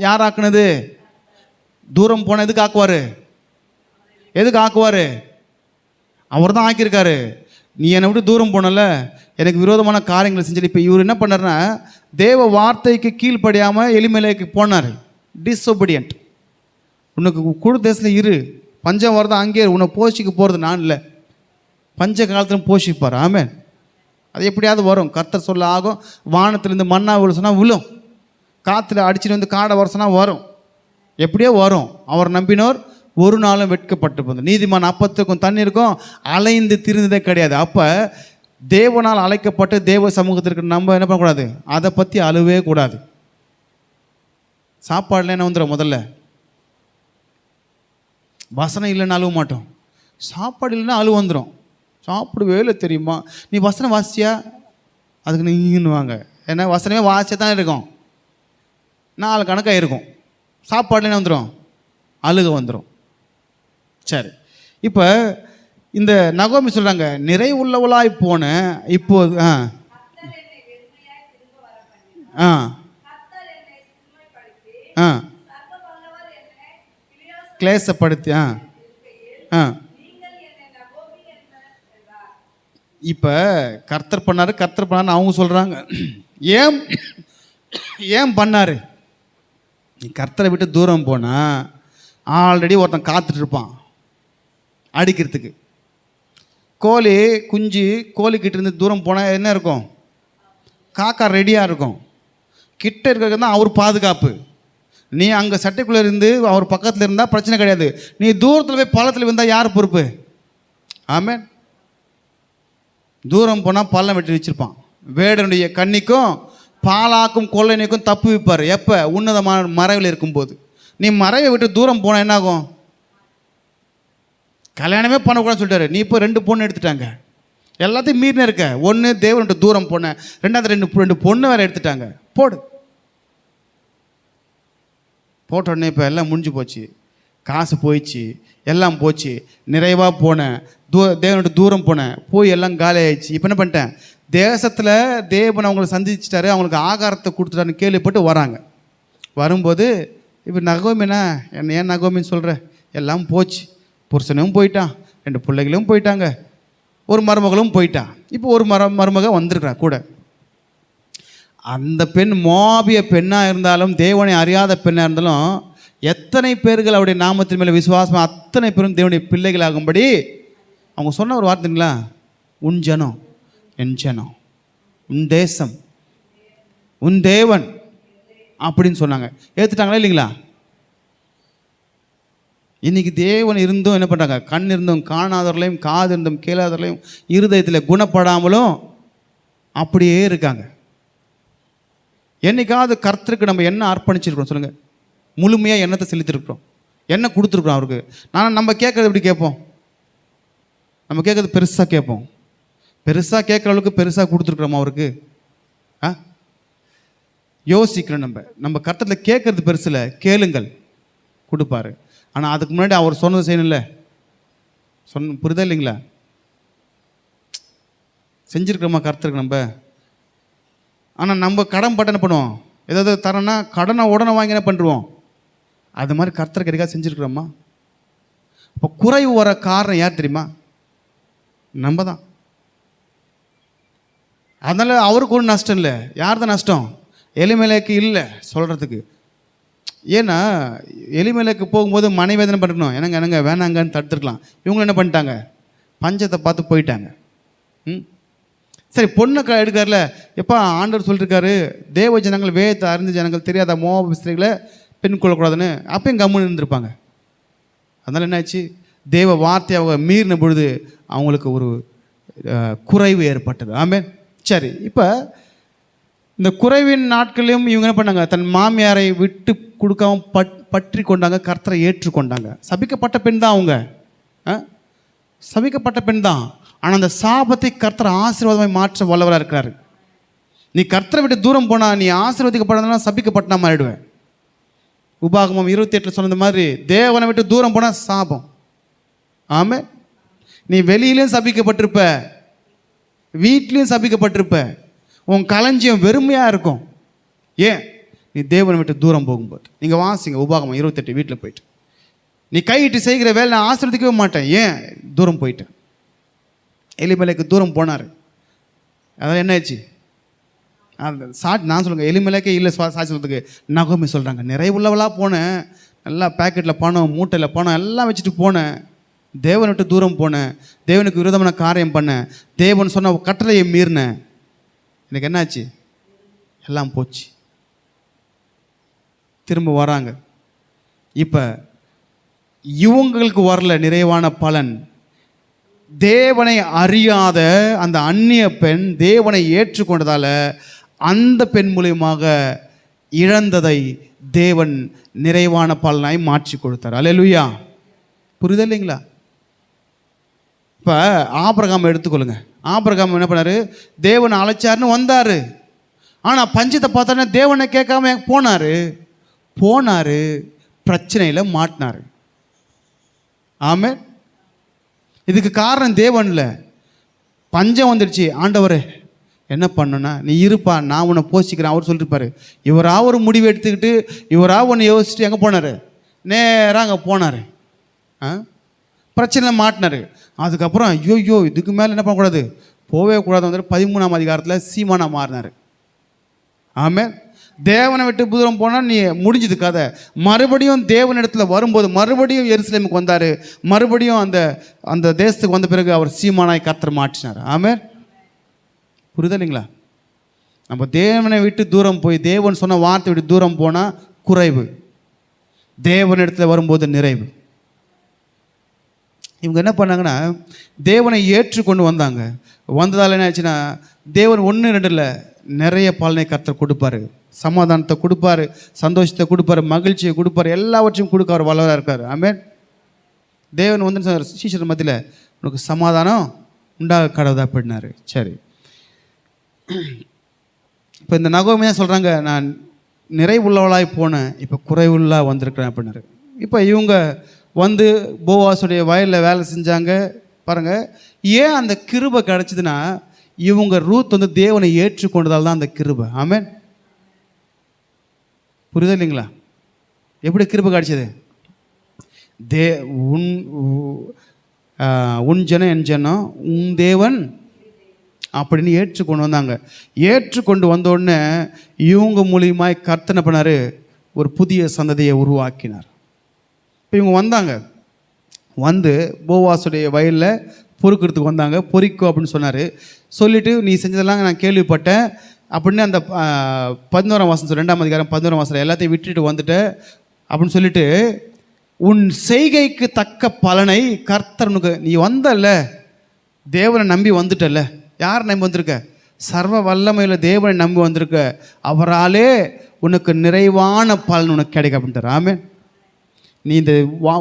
யார் ஆக்குனது? தூரம் போன எதுக்கு ஆக்குவார்? எதுக்கு ஆக்குவார்? அவர் தான் ஆக்கியிருக்காரு. நீ என்னை விட்டு தூரம் போனல, எனக்கு விரோதமான காரியங்களை செஞ்சு. இப்போ இவர் என்ன பண்ணார்னா தேவ வார்த்தைக்கு கீழ்ப்படியாமல் எலிமேலேக்கு போனார். டிஸ்ஒபீடியன்ட். உனக்கு குழு தேசத்தில் இரு, பஞ்சம் வரதான் அங்கே உன்னை போஷிக்க போகிறது நான் இல்லை. பஞ்ச காலத்திலும் போஷிப்பார். ஆமென். அது எப்படியாவது வரும். கர்த்தர் சொல்ல ஆகும். வானத்திலேருந்து மண்ணா விழ சொன்னால் விழும். காற்றுல அடிச்சுட்டு வந்து காடை வர சொன்னால் வரும். எப்படியோ வரும். அவர் நம்பினோர் ஒரு நாளும் வெட்கப்பட்டு போகுது. நீதிமான் அப்பத்துக்கும் தண்ணீருக்கும் அலைந்து திரிந்ததே கிடையாது. அப்போ தேவனால் அழைக்கப்பட்டு தேவ சமூகத்திற்கு நம்ம என்ன பண்ணக்கூடாது? அதை பற்றி அழுவே கூடாது. சாப்பாடுல என்ன வந்துடும்? முதல்ல வசனம் இல்லைன்னு அழுவ மாட்டோம். சாப்பாடு இல்லைன்னா அழுவ வந்துடும். சாப்பிடுவே இல்லை தெரியுமா? நீ வசனம் வாசிச்சியா? அதுக்கு நீங்கன்னு வாங்க. ஏன்னா வசனமே வாசிச்சா தான் இருக்கும். 4 கணக்காக இருக்கும். சாப்பாடுல என்ன வந்துடும்? அழுக வந்துடும். சரி, இப்போ இந்த நகோமி சொல்கிறாங்க நிறைவுள்ளவளாய் போன இப்போது கிளேசப்படுத்தி இப்போ கர்த்தர் பண்ணாருன்னு அவங்க சொல்கிறாங்க. ஏன் பண்ணார்? நீ கர்த்தரை விட்டு தூரம் போனால் ஆல்ரெடி ஒருத்தன் காத்துட்ருப்பான் அடிக்கிறதுக்கு. கோழி குஞ்சு கோழிக்கிட்ட இருந்து தூரம் போனால் என்ன இருக்கும்? காக்கா ரெடியாக இருக்கும். கிட்ட இருக்கிறது தான் அவர் பாதுகாப்பு. நீ அங்கே சட்டைக்குள்ளே இருந்து அவர் பக்கத்தில் இருந்தால் பிரச்சனை கிடையாது. நீ தூரத்தில் போய் பள்ளத்தில் இருந்தால் யார் பொறுப்பு? ஆமென். தூரம் போனால் பள்ளம் வெட்டி வச்சுருப்பான். வேடனுடைய கண்ணிக்கும் பாலாக்கும் கொள்ளைக்கும் தப்பு வைப்பார். எப்போ? உன்னதமான மறைவில் இருக்கும்போது. நீ மறைவை விட்டு தூரம் போனால் என்ன ஆகும்? கல்யாணமே பண்ணக்கூடாதுன்னு சொல்லிட்டாரு. நீ இப்போ 2 பொண்ணு எடுத்துட்டாங்க. எல்லாத்தையும் மீறின இருக்க. 1 தேவன்ட்டு தூரம் போன, 2வது 2 பொண்ணு வேறு எடுத்துட்டாங்க. போட்ட உடனே இப்போ எல்லாம் முடிஞ்சு போச்சு. காசு போயிடுச்சு, எல்லாம் போச்சு. நிறைவாக போனேன், தேவன்ட்டு தூரம் போனேன், போய் எல்லாம் காலி ஆயிடுச்சு. இப்போ என்ன பண்ணிட்டேன்? தேசத்தில் தேவன் அவங்கள சந்திச்சிட்டாரு, அவங்களுக்கு ஆகாரத்தை கொடுத்துட்டாருன்னு கேள்விப்பட்டு வராங்க. வரும்போது இப்போ நகோமினா என்ன ஏன் நகோமின்னு சொல்கிற? எல்லாம் போச்சு. புருஷனும் போயிட்டான், 2 பிள்ளைகளும் போயிட்டாங்க, ஒரு மருமகளும் போயிட்டான். இப்போ ஒரு மருமக வந்திருக்கிறா கூட. அந்த பெண் மோபிய பெண்ணாக இருந்தாலும், தேவனை அறியாத பெண்ணாக இருந்தாலும், எத்தனை பேர்கள் அவருடைய நாமத்தின் மேலே விசுவாசமாக அத்தனை பேரும் தேவனுடைய பிள்ளைகளாகும்படி அவங்க சொன்ன ஒரு வார்த்தைங்களா? உன் ஜனம் என் ஜனம், உன் தேசம் உன் தேவன் அப்படின்னு சொன்னாங்க. ஏற்றுட்டாங்களா இல்லைங்களா? இன்றைக்கி தேவன் இருந்தும் என்ன பண்ணுறாங்க? கண் இருந்தும் காணாதவர்களையும், காது இருந்தும் கேளாதவர்களையும், இருதயத்தில் குணப்படாமலும் அப்படியே இருக்காங்க. என்னைக்காவது கர்த்தருக்கு நம்ம என்ன அர்ப்பணிச்சிருக்கோம் சொல்லுங்கள்? முழுமையாக எண்ணத்தை செலுத்திருக்கிறோம், எண்ணெய் கொடுத்துருக்குறோம் அவருக்கு. ஆனால் நம்ம கேட்குறது எப்படி கேட்போம்? நம்ம கேட்குறது பெருசாக கேட்போம். பெருசாக கேட்குற அளவுக்கு பெருசாக கொடுத்துருக்குறோமா அவருக்கு? யோசிக்கிறோம். நம்ம கர்த்தத்தில் கேட்குறது பெருசில், கேளுங்கள் கொடுப்பாரு. ஆனால் அதுக்கு முன்னாடி அவர் சொன்னது செய்யணும்ல. புரிதா இல்லைங்களா? செஞ்சுருக்கிறோமா கர்த்தருக்கு நம்ம? ஆனால் நம்ம கடன் பட்டு என்ன பண்ணுவோம்? ஏதாவது தரேன்னா கடனை உடனே வாங்கி என்ன பண்ணுவோம்? அது மாதிரி கர்த்தருக்கு எதுக்காக செஞ்சுருக்கிறோமா? இப்போ குறைவு வர காரணம் யார் தெரியுமா? நம்ம தான். அதனால் அவருக்கு ஒன்றும் நஷ்டம் இல்லை. யார் தான் நஷ்டம்? எலிமெலேக்கு இல்லை சொல்கிறதுக்கு. ஏன்னா எலிமெலேக்கு போகும்போது மனைவேதனை பண்ணணும், என்னங்க வேணாங்கன்னு தடுத்துருக்கலாம். இவங்க என்ன பண்ணிட்டாங்க? பஞ்சத்தை பார்த்து போயிட்டாங்க. சரி, பொண்ணை எடுக்கார்ல. எப்போ ஆண்டவர் சொல்லியிருக்காரு, தேவ ஜனங்கள் வேதத்தை அறிந்த ஜனங்கள் தெரியாத மோவாப் ஸ்திரீகளை பெண் கொள்ளக்கூடாதுன்னு, அப்பயும் கம்முன்னு இருந்திருப்பாங்க. அதனால் என்னாச்சு? தேவ வார்த்தையை அவங்க மீறின பொழுது அவங்களுக்கு ஒரு குறைவு ஏற்பட்டது. ஆமென். சரி, இப்போ இந்த குறைவின் நாட்களையும் இவங்க என்ன பண்ணாங்க? தன் மாமியாரை விட்டு கொடுக்காம பற்றி கொண்டாங்க, கர்த்தரை ஏற்றுக்கொண்டாங்க. சபிக்கப்பட்ட பெண் தான் அவங்க, சபிக்கப்பட்ட பெண் தான். ஆனால் அந்த சாபத்தை கர்த்தர் ஆசீர்வாதமாய் மாற்ற வல்லவராக இருக்கிறாரு. நீ கர்த்தரை விட்டு தூரம் போனால் நீ ஆசீர்வதிக்கப்பட்டதுனால சபிக்கப்பட்ட மாறிடுவேன். உபாகமம் 28 சொன்னது மாதிரி தேவனை விட்டு தூரம் போனால் சாபம். ஆமென். நீ வெளியிலையும் சபிக்கப்பட்டிருப்ப, வீட்லேயும் சபிக்கப்பட்டிருப்ப. உன் களஞ்சியம் வெறுமையாக இருக்கும். ஏன்? நீ தேவனை விட்டு தூரம் போகும்போது. நீங்கள் வாசிங்க உபாகமம் 28 வீட்டில் போயிட்டு. நீ கையிட்டு செய்கிற வேலை நான் ஆசீர்வதிக்கவே மாட்டேன். ஏன்? தூரம் போயிட்டேன். எலிமெலேக்கு தூரம் போனார். அதான் என்ன ஆச்சு? அந்த நான் சொல்லுங்கள், எலிமெலேக்கே இல்லை சாட்சி சொல்றதுக்கு. நகோமி சொல்கிறாங்க, நிறைவுள்ளவளாக போனேன், நல்லா பேக்கெட்டில் பணம், மூட்டையில் பணம் எல்லாம் வச்சுட்டு போனேன், தேவனை விட்டு தூரம் போனேன், தேவனுக்கு விரோதமான காரியம் பண்ணேன், தேவன் சொன்ன கட்டளையை மீறினேன். எனக்கு என்னாச்சு? எல்லாம் போச்சு. திரும்ப வராங்க. இப்போ இவங்களுக்கு வரல நிறைவான பலன். தேவனை அறியாத அந்த அந்நிய பெண் தேவனை ஏற்றுக்கொண்டதால அந்த பெண் மூலியமாக இழந்ததை தேவன் நிறைவான பலனாய் மாற்றி கொடுத்தார். அல்லேலூயா. புரியுது இல்லைங்களா? இப்போ ஆபிரகாம் எடுத்துக்கொள்ளுங்க. ஆபிரகாம் என்ன பண்ணார்? தேவனை அழைச்சாருன்னு வந்தார். ஆனால் பஞ்சத்தை பார்த்தோன்னே தேவனை கேட்காம போனார், பிரச்சனையில் மாட்டினார். ஆமென். இதுக்கு காரணம் தேவன் இல்லை. பஞ்சம் வந்துடுச்சு. ஆண்டவர் என்ன பண்ணுன்னா, நீ இருப்பா, நான் உன்னை போஷிக்கிறேன் அவர் சொல்லியிருப்பார். இவராக ஒரு முடிவு எடுத்துக்கிட்டு இவராக ஒன்று யோசிச்சுட்டு எங்கே போனார்? நேராக அங்கே போனார். பிரச்சனையில் மாட்டினார். அதுக்கப்புறம் ஐயோ இதுக்கு மேலே என்ன பண்ணக்கூடாது, போவே கூடாது வந்துட்டு 13ஆம் அதிகாரத்தில் சீமானா மாறினார். ஆமென். தேவனை விட்டு தூரம் போனால் நீ முடிஞ்சது கதை. மறுபடியும் தேவனிடத்தில் வரும்போது மறுபடியும் எருசலேமுக்கு வந்தார். மறுபடியும் அந்த தேசத்துக்கு வந்த பிறகு அவர் சீமானாய் கர்த்தர் மாற்றினார். ஆமென். புரியுதா இல்லைங்களா? நம்ம தேவனை விட்டு தூரம் போய் தேவன் சொன்ன வார்த்தை விட்டு தூரம் போனால் குறைவு, தேவனிடத்தில் வரும்போது நிறைவு. இவங்க என்ன பண்ணாங்கன்னா தேவனை ஏற்றுக்கொண்டு வந்ததால் என்ன ஆச்சுன்னா, தேவன் 1-2 இல்லை, நிறைய பலனை கர்த்தர் கொடுப்பாரு. சமாதானத்தை கொடுப்பாரு, சந்தோஷத்தை கொடுப்பாரு, மகிழ்ச்சியை கொடுப்பாரு, எல்லாவற்றையும் கொடுக்க அவர் வல்லவராக இருக்கார். ஆமென். தேவன் வந்து சீஷர் மத்தியில் உனக்கு சமாதானம் உண்டாக கடவுதா அப்படின்னாரு. சரி, இப்போ இந்த நகோமி தான் சொல்கிறாங்க, நான் நிறைவுள்ளவளாய் போனேன், இப்போ குறைவுள்ளாக வந்திருக்கிறேன் அப்படின்னாரு. இப்போ இவங்க வந்து போவாசுடைய வயலில் வேலை செஞ்சாங்க. பாருங்கள், ஏன் அந்த கிருபை கிடச்சிதுன்னா, இவங்க ரூத் வந்து தேவனை ஏற்றுக்கொண்டதால் தான் அந்த கிருபை. ஆமென். புரியுதா இல்லைங்களா? எப்படி கிருபை கிடச்சிது? உன் ஜனம் என் ஜனம், உன் தேவன் அப்படின்னு ஏற்றுக்கொண்டு வந்தாங்க. ஏற்றுக்கொண்டு வந்தோடனே இவங்க மூலியமாய் கர்த்தனை பண்ணார், ஒரு புதிய சந்ததியை உருவாக்கினார். இப்போ இவங்க வந்து போவாசுடைய வயலில் பொறுக்கிறதுக்கு வந்தாங்க. பொறிக்கோ அப்படின்னு சொன்னார். சொல்லிவிட்டு நீ செஞ்சதெல்லாம் நான் கேள்விப்பட்டேன் அப்படின்னு அந்த 11ஆம் வசனம் 2ஆம் அதிகாரம் 11ஆம் வசனம் எல்லாத்தையும் விட்டுட்டு வந்துட்டேன் அப்படின்னு சொல்லிட்டு, உன் செய்கைக்கு தக்க பலனை கர்த்தனுக்கு, நீ வந்தல்ல, தேவனை நம்பி வந்துட்டல்ல. யார் நம்பி வந்திருக்க? சர்வ வல்லமையில் தேவனை நம்பி வந்திருக்க. அவராலே உனக்கு நிறைவான பலன் உனக்கு கிடைக்கும் அப்படின்ட்டு. ஆமென். நீ இந்த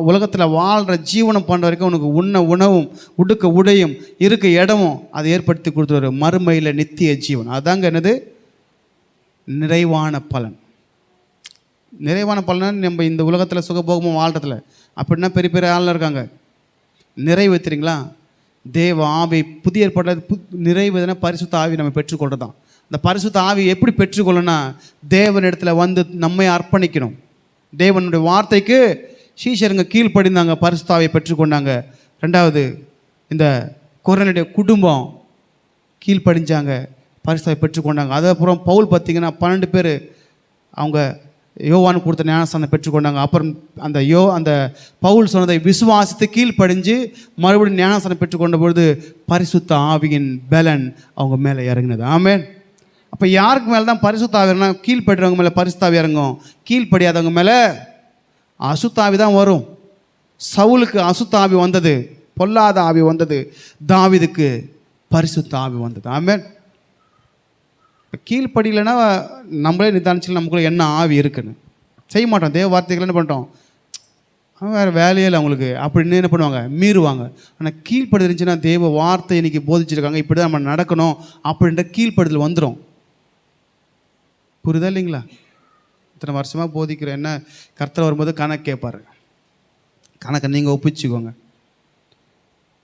உலகத்தில் வாழ்கிற ஜீவனம் பண்ணுற வரைக்கும் உனக்கு உண்ண உணவும் உடுக்க உடையும் இருக்க இடமும் அதை ஏற்படுத்தி கொடுத்துருவாரு. மறுமையில் நித்திய ஜீவன். அதாங்க என்னது நிறைவான பலன். நிறைவான பலன் நம்ம இந்த உலகத்தில் சுகபோகமும் வாழ்கிறதுல அப்படின்னா பெரிய பெரிய ஆளில் இருக்காங்க. நிறைவு தெரியுங்களா? தேவ ஆவி புதிய ஏற்பாட்டில் நிறைவு எதுனா பரிசுத்த ஆவி நம்ம பெற்றுக்கொள்கிறது தான். இந்த பரிசுத்த ஆவி எப்படி பெற்றுக்கொள்ளணும்னா தேவனிடத்தில் வந்து நம்மை அர்ப்பணிக்கணும். தேவனுடைய வார்த்தைக்கு சீஷருங்க கீழ்ப்படிந்தாங்க, பரிசுத்த ஆவியை பெற்றுக்கொண்டாங்க. ரெண்டாவது இந்த கொரோனுடைய குடும்பம் கீழ்ப்படிஞ்சாங்க, பரிசுத்த ஆவியை பெற்றுக்கொண்டாங்க. அதுக்கப்புறம் பவுல் பார்த்திங்கன்னா 12 பேர் அவங்க யோவான் கொடுத்த ஞானஸ்தானம் பெற்றுக்கொண்டாங்க. அப்புறம் அந்த பவுல் சொன்னதை விசுவாசித்து கீழ்ப்படிஞ்சு மறுபடியும் ஞானஸ்தானம் பெற்றுக்கொண்ட பொழுது பரிசுத்த ஆவியின் பலன் அவங்க மேலே இறங்கினது. ஆமென். அப்போ யாருக்கு மேலே தான் பரிசுத்த ஆவினா கீழ்ப்படுறவங்க மேலே பரிசுத்த ஆவி இறங்கும், கீழ்ப்படியாதவங்க மேலே அசுத்த ஆவி தான் வரும். சவுலுக்கு அசுத்த ஆவி வந்தது, பொல்லாத ஆவி வந்தது. தாவீதுக்கு பரிசுத்த ஆவி வந்தது. ஆமென். கீழ்ப்படியலைன்னா நம்மளே நிதானிச்சு நமக்குள்ள என்ன ஆவி இருக்குன்னு செய்ய மாட்டோம். தேவ வார்த்தைகள் என்ன பண்ணிட்டோம், வேறு வேலையே இல்லை அவங்களுக்கு அப்படின்னு என்ன பண்ணுவாங்க, மீறுவாங்க. ஆனால் கீழ்ப்படி இருந்துச்சுன்னா தேவ வார்த்தை இன்றைக்கி போதிச்சிருக்காங்க, இப்படி தான் நம்ம நடக்கணும் அப்படின்ற கீழ்ப்படுதல் வந்துடும். புரியுதா இல்லைங்களா? இத்தனை வருஷமாக போதிக்கிறேன். என்ன கர்த்தர் வரும்போது கணக்கு கேட்பார். கணக்கை நீங்கள் ஒப்பிச்சுக்கோங்க.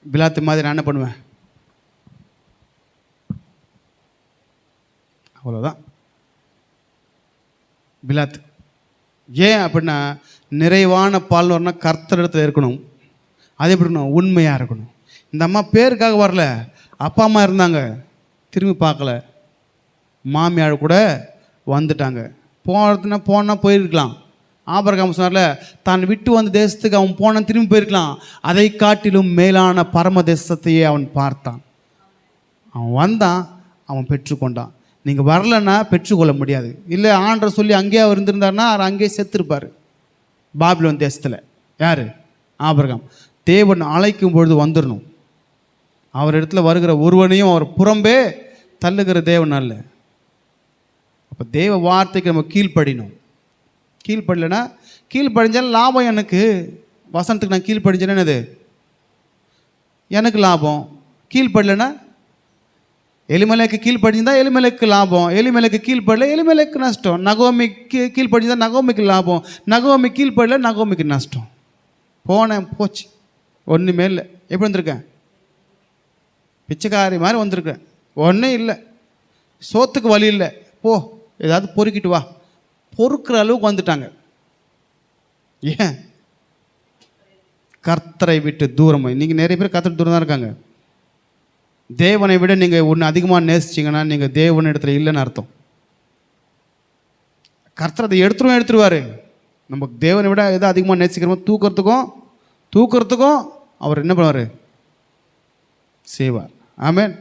பிலாத்து மாதிரி நான் என்ன பண்ணுவேன், அவ்வளோதான். பிலாத்து ஏன் அப்படின்னா நிறைவான பால் வரணும்னா கர்த்தர் இடத்துல இருக்கணும். அது எப்படி இருக்கணும், உண்மையாக இருக்கணும். இந்த அம்மா பேருக்காக வரல, அப்பா அம்மா இருந்தாங்க, திரும்பி பார்க்கல, மாமியார் கூட வந்துட்டாங்க. போனால் போயிருக்கலாம். ஆபிரகாம் சொன்னார்ல, தான் விட்டு வந்த தேசத்துக்கு அவன் போனான், திரும்பி போயிருக்கலாம். அதை காட்டிலும் மேலான பரம தேசத்தையே அவன் பார்த்தான். அவன் வந்தான், அவன் பெற்றுக்கொண்டான். நீங்கள் வரலன்னா பெற்றுக்கொள்ள முடியாது. இல்லை ஆண்டவர் சொல்லி அங்கேயே அவர் இருந்திருந்தார்னா அவர் அங்கேயே செத்துருப்பார். பாபிலோன் தேசத்தில் யார், ஆபிரகாம். தேவன் அழைக்கும் பொழுது வந்துடணும். அவர் இடத்துல வருகிற ஒருவனையும் அவர் புறம்பே தள்ளுகிற தேவன் அல்ல. அப்போ தேவ வார்த்தைக்கு நம்ம கீழ்ப்படினோம். கீழ்ப்படலைன்னா கீழ்ப்படிஞ்சாலும் லாபம் எனக்கு. வசனத்துக்கு நான் கீழ்ப்படிஞ்சேன்னா என்னது எனக்கு லாபம். கீழ்ப்படலைன்னா எலிமெலேக்கு கீழ்ப்படிஞ்சிருந்தா எலிமெலேக்கு லாபம், எலிமெலேக்கு கீழ்ப்படல எலிமெலேக்கு நஷ்டம். நகோமிக்கு கீழ்ப்படிஞ்சிருந்தா நகோமிக்கு லாபம், நகோமி கீழ்ப்படல நகோமிக்கு நஷ்டம். போனேன் போச்சு, ஒன்றுமே இல்லை. எப்படி வந்திருக்கேன், பிச்சைக்காரி மாதிரி வந்திருக்கேன். ஒன்றும் இல்லை, சோத்துக்கு வழி இல்லை, போ ஏதாவது பொறுக்கிட்டு வா. பொறுக்கிற அளவுக்கு வந்துட்டாங்க. ஏன், கர்த்தரை விட்டு தூரம். இன்றைக்கி நிறைய பேர் கர்த்தர் தூரம் தான் இருக்காங்க. தேவனை விட நீங்கள் ஒன்று அதிகமாக நேசிச்சிங்கன்னா நீங்கள் தேவன் இடத்துல இல்லைன்னு அர்த்தம். கர்த்தர் அதை எடுத்துருவார். நம்ம தேவனை விட எதை அதிகமாக நேசிக்கிறோமோ தூக்கிறதுக்கும் அவர் என்ன பண்ணுவார், செய்வார். ஆமென்.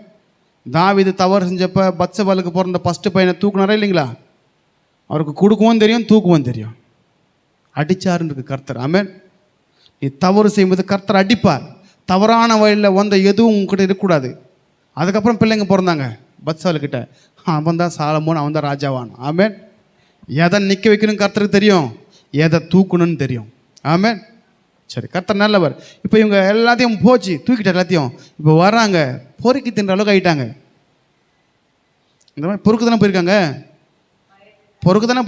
தாவீது தவறு செஞ்சப்போ பத்சபாலுக்கு பிறந்த ஃபஸ்ட்டு பையனை தூக்குனாரா இல்லைங்களா? அவருக்கு கொடுக்கவும் தெரியும், தூக்கவும் தெரியும். அடித்தாருன்னு இருக்கு கர்த்தர். ஆமென். நீ தவறு செய்யும்போது கர்த்தர் அடிப்பார். தவறான வழியில் வந்த எதுவும் உங்ககிட்ட இருக்கக்கூடாது. அதுக்கப்புறம் பிள்ளைங்க பிறந்தாங்க பத்சபாலுக்கிட்ட. அவன் தான் சாலமோன், அவன் தான் ராஜாவான். ஆமென். எதை நிற்க வைக்கணும்னு கர்த்தருக்கு தெரியும், எதை தூக்கணும்னு தெரியும். ஆமென். சரி, கர்த்தர் நல்லவர். இப்போ இவங்க எல்லாத்தையும் போச்சு, தூக்கிட்ட எல்லாத்தையும். இப்போ வராங்க, பொறுக்கி தின்ற அளவுக்கு ஆகிட்டாங்க. இந்த மாதிரி பொறுக்கு தானே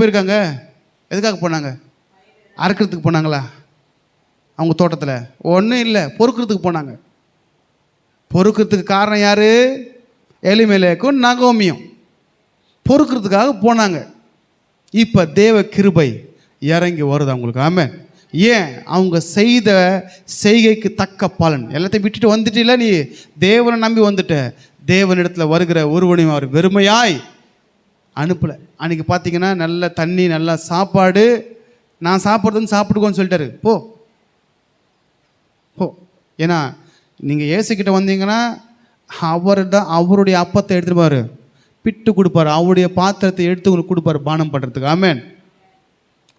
போயிருக்காங்க. எதுக்காக போனாங்க, அறுக்கிறதுக்கு போனாங்களா? அவங்க தோட்டத்தில் ஒன்றும் இல்லை, பொறுக்கிறதுக்கு போனாங்க. பொறுக்கிறதுக்கு காரணம் யார், எலிமெலேக்கும் நகோமியும் பொறுக்கிறதுக்காக போனாங்க. இப்போ தேவ கிருபை இறங்கி வருது அவங்களுக்கு. ஆமென். ஏன், அவங்க செய்த செய்கைக்கு தக்க பலன். எல்லாத்தையும் விட்டுட்டு வந்துட்டு இல்லை, நீ தேவனை நம்பி வந்துட்ட. தேவனிடத்தில் வருகிற ஒருவனையும் அவர் வெறுமையாய் அனுப்பலை. அன்றைக்கி பார்த்தீங்கன்னா நல்ல தண்ணி, நல்ல சாப்பாடு. நான் சாப்பிட்றதுன்னு சாப்பிட்டுக்கோன்னு சொல்லிட்டாரு. போ. ஏன்னா நீங்கள் ஏசுக்கிட்ட வந்தீங்கன்னா அவருடைய அப்பத்தை எடுத்துருப்பார், பிட்டு கொடுப்பார், அவருடைய பாத்திரத்தை எடுத்து உங்களுக்கு கொடுப்பார் பானம் பண்ணுறதுக்கு. ஆமென்.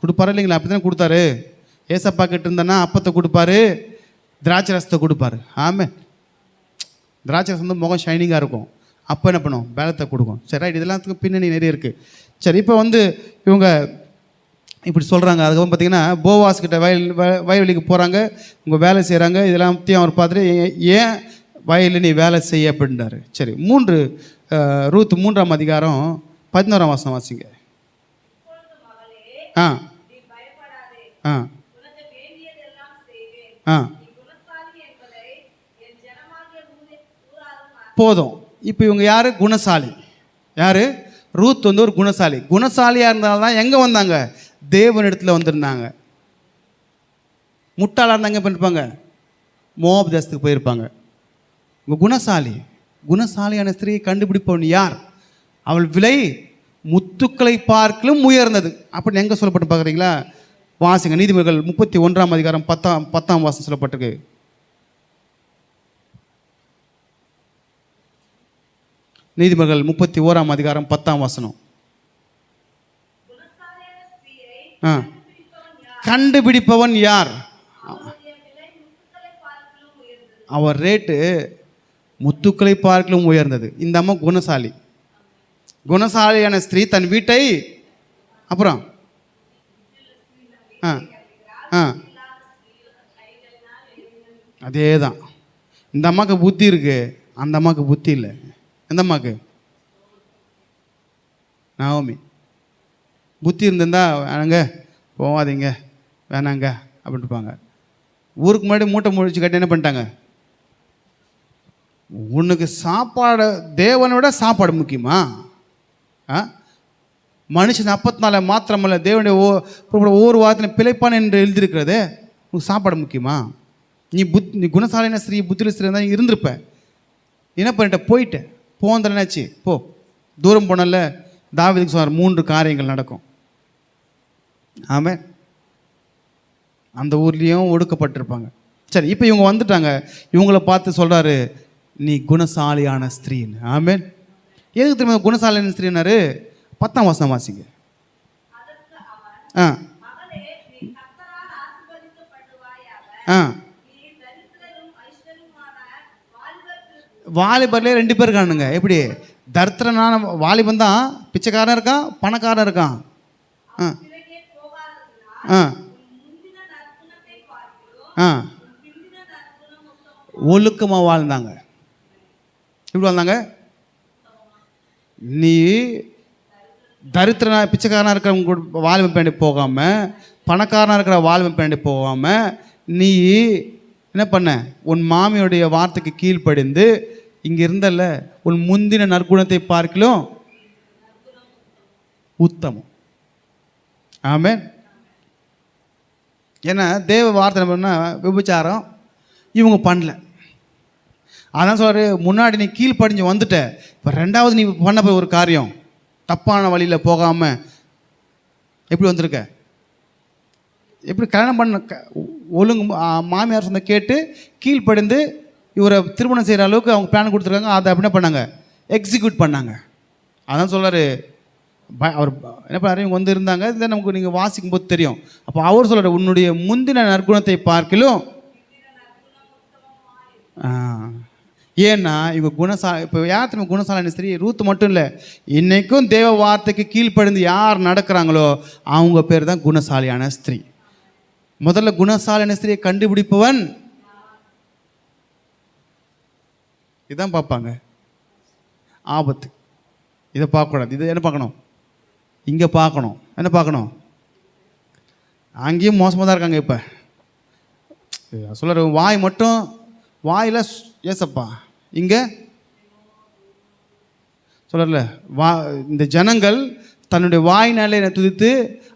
கொடுப்பாரு இல்லைங்களா? அப்படி தானே கொடுத்தாரு. ஏசப்பா கிட்ட இருந்தேன்னா அப்பத்தை கொடுப்பாரு, திராட்சை ரசத்தை கொடுப்பாரு. ஆமென். திராட்சை ரசம் வந்து முகம் ஷைனிங்காக இருக்கும். அப்போ என்ன பண்ணும்? பலத்தை கொடுக்கும். சரி, ரைட். இதெல்லாத்துக்கும் பின்னணி நிறைய இருக்குது. சரி, இப்போ வந்து இவங்க இப்படி சொல்கிறாங்க. அதுக்கப்புறம் பார்த்தீங்கன்னா போவாஸ்கிட்ட வயல்வெளிக்கு போகிறாங்க, இவங்க வேலை செய்கிறாங்க. இதெல்லாத்தையும் அவர் பார்த்துட்டு ஏன் வயலில் நீ வேலை செய்ய அப்படின்றாரு. சரி, ரூத் 3ஆம் அதிகாரம் 11ஆம் வசனம் வாசிங்க. ஆ ஆ ஆ போதும். இப்போ இவங்க யார்? குணசாலி. யார்? ரூத் வந்து ஒரு குணசாலி. குணசாலியாக இருந்தால்தான் எங்கே வந்தாங்க? தேவனிடத்தில் வந்திருந்தாங்க. முட்டாளாக இருந்தாங்க எங்கே பண்ணிருப்பாங்க? மோவாப் தேசத்துக்கு போயிருப்பாங்க. இவங்க குணசாலி. குணசாலியான ஸ்திரீயை கண்டுபிடிப்பவன் யார்? அவள் விலை முத்துக்களை பார்க்கலும் உயர்ந்தது அப்படின்னு எங்கே சொல்லப்பட்டு பார்க்குறீங்களா? வாசிங்க. நீதிமொழிகள் 31ஆம் அதிகாரம் 10ஆம் வசனம் சொல்லப்பட்டிருக்கு. நீதிமொழிகள் 31ஆம் அதிகாரம் 10ஆம் வசனம். கண்டுபிடிப்பவன் யார்? அவர் ரேட்டு முத்துக்களை பார்க்கலும் உயர்ந்தது. இந்த அம்மா குணசாலி. குணசாலியான ஸ்திரீ தன் வீட்டை அப்புறம் அதே தான். இந்த அம்மாவுக்கு புத்தி இருக்கு, அந்த அம்மாவுக்கு புத்தி இல்லை. எந்த அம்மாவுக்கு? நவோமி. புத்தி இருந்திருந்தா வேணாங்க, போகாதீங்க, வேணாங்க அப்படின்ட்டு இருப்பாங்க. ஊருக்கு முன்னாடி மூட்டை முழிச்சு கட்டி என்ன பண்ணிட்டாங்க? உனக்கு சாப்பாடு தேவனை விட சாப்பாடு முக்கியமா? மனுஷன் அப்பத்தினால மாத்திரமல்ல தேவனுடைய ஒவ்வொரு வாரத்திலும் பிழைப்பான் என்று எழுதியிருக்கிறது. உனக்கு சாப்பாடு முக்கியமா? நீ குணசாலின ஸ்ரீ புத்திர ஸ்ரீ தான் இருந்திருப்ப. என்ன பண்ணிட்ட? போயிட்ட. போந்தனாச்சு, போ. தூரம் போனல தாவீதுக்கு சொன்னார் 3 காரியங்கள் நடக்கும். ஆமென். அந்த ஊர்லேயும் ஒடுக்கப்பட்டிருப்பாங்க. சரி, இப்போ இவங்க வந்துட்டாங்க. இவங்கள பார்த்து சொல்கிறாரு, நீ குணசாலியான ஸ்திரீன்னு. ஆமென். எதுக்கு தெரியுமா குணசாலியான ஸ்திரீனாரு? 10ஆம் வசனம் வாசிங்க. வாலிபர்லேயே 2 பேர் காணுங்க. எப்படி? தரித்திரனான வாலிபன் தான், பிச்சைக்காரன் இருக்கான், பணக்காரன் இருக்கான். ஒழுக்கமாக வாழ்ந்தாங்க. எப்படி வாழ்ந்தாங்க? நீ தரித்திரனா பிச்சைக்காரனாக இருக்கிறவங்க வாலிபன் பேண்டி போகாமல், பணக்காரனாக இருக்கிற வாலிபன் பேண்டி போகாமல், நீ என்ன பண்ண? உன் மாமியோடைய வார்த்தைக்கு கீழ்ப்படிந்து இங்கே இருந்தல்ல, உன் முந்தின நற்குணத்தை பார்க்கலும் உத்தமம். ஆமென். ஏன்னா தேவ வார்த்தை பண்ணா விபச்சாரம் இவங்க பண்ணல. அதான் சொல்கிறாரு, முன்னாடி நீ கீழ்ப்படிஞ்சு வந்துட்ட, இப்போ 2வது நீ பண்ண போய் ஒரு காரியம், தப்பான வழியில் போகாமல் எப்படி வந்திருக்க? எப்படி கல்யாணம் பண்ண ஒழுங்கு மாமியார் சொன்ன கேட்டு கீழ்ப்படிந்து இவரை திருமணம் செய்கிற அளவுக்கு அவங்க பிளான் கொடுத்துருக்காங்க. அதை அப்படின்னா பண்ணாங்க, எக்ஸிக்யூட் பண்ணாங்க. அதான் சொல்கிறாரு, அவர் என்ன பண்ணாரு, இவங்க வந்து இருந்தாங்க. இதை நமக்கு நீங்கள் வாசிக்கும் போது தெரியும். அப்போ அவர் சொல்கிறார், உன்னுடைய முந்தின நற்குணத்தை பார்க்கலும். ஏன்னா இவங்க இப்போ யார் நம்ம குணசாலின ஸ்திரீ? ரூத் மட்டும் இல்லை, இன்றைக்கும் தேவ வார்த்தைக்கு கீழ்ப்படிந்து யார் நடக்கிறாங்களோ அவங்க பேர் தான் குணசாலியான ஸ்திரீ. முதல்ல குணசாலின ஸ்திரீயை கண்டுபிடிப்பவன் இதான் பார்ப்பாங்க. ஆபத்து இதை பார்க்கக்கூடாது. இதை என்ன பார்க்கணும்? இங்கே பார்க்கணும். என்ன பார்க்கணும்? அங்கேயும் மோசமாக தான் இருக்காங்க. இப்போ சொல்கிற வாய் மட்டும், வாயில் ஏசப்பா, இங்கே சொல்கிறல இந்த ஜனங்கள் தன்னுடைய வாயினாலே என்னை துதித்து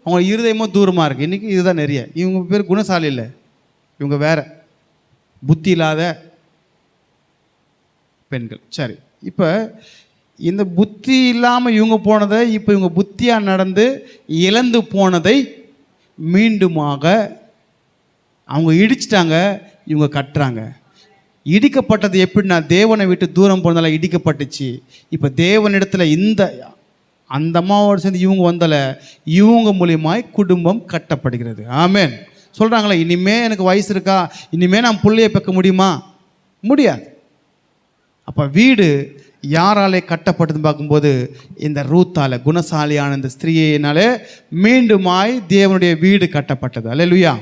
அவங்க இருதயமும் தூரமாக இருக்குது. இன்றைக்கி இதுதான் நிறைய. இவங்க பேர் குணசாலி இல்லை, இவங்க வேற புத்தி இல்லாத பெண்கள். சரி, இப்போ இந்த புத்தி இல்லாமல் இவங்க போனதை, இப்போ இவங்க புத்தியாக நடந்து இழந்து போனதை மீண்டுமாக அவங்க இடிச்சிட்டாங்க, இவங்க கட்டுறாங்க. இடிக்கப்பட்டது எப்படின்னா, தேவனை விட்டு தூரம் போனதால இடிக்கப்பட்டுச்சு. இப்போ தேவனிடத்தில் அந்த அம்மாவோடு சேர்ந்து இவங்க வந்தால இவங்க மூலியமாய் குடும்பம் கட்டப்படுகிறது. ஆமென். சொல்கிறாங்களே, இனிமே எனக்கு வயசு இருக்கா, இனிமே நான் பிள்ளையை பெக்க முடியுமா? முடியாது. அப்போ வீடு யாராலே கட்டப்பட்டதுன்னு பார்க்கும்போது இந்த ரூத்தால, குணசாலியான இந்த ஸ்திரீயினாலே மீண்டுமாய் தேவனுடைய வீடு கட்டப்பட்டது. அல்லேலூயா.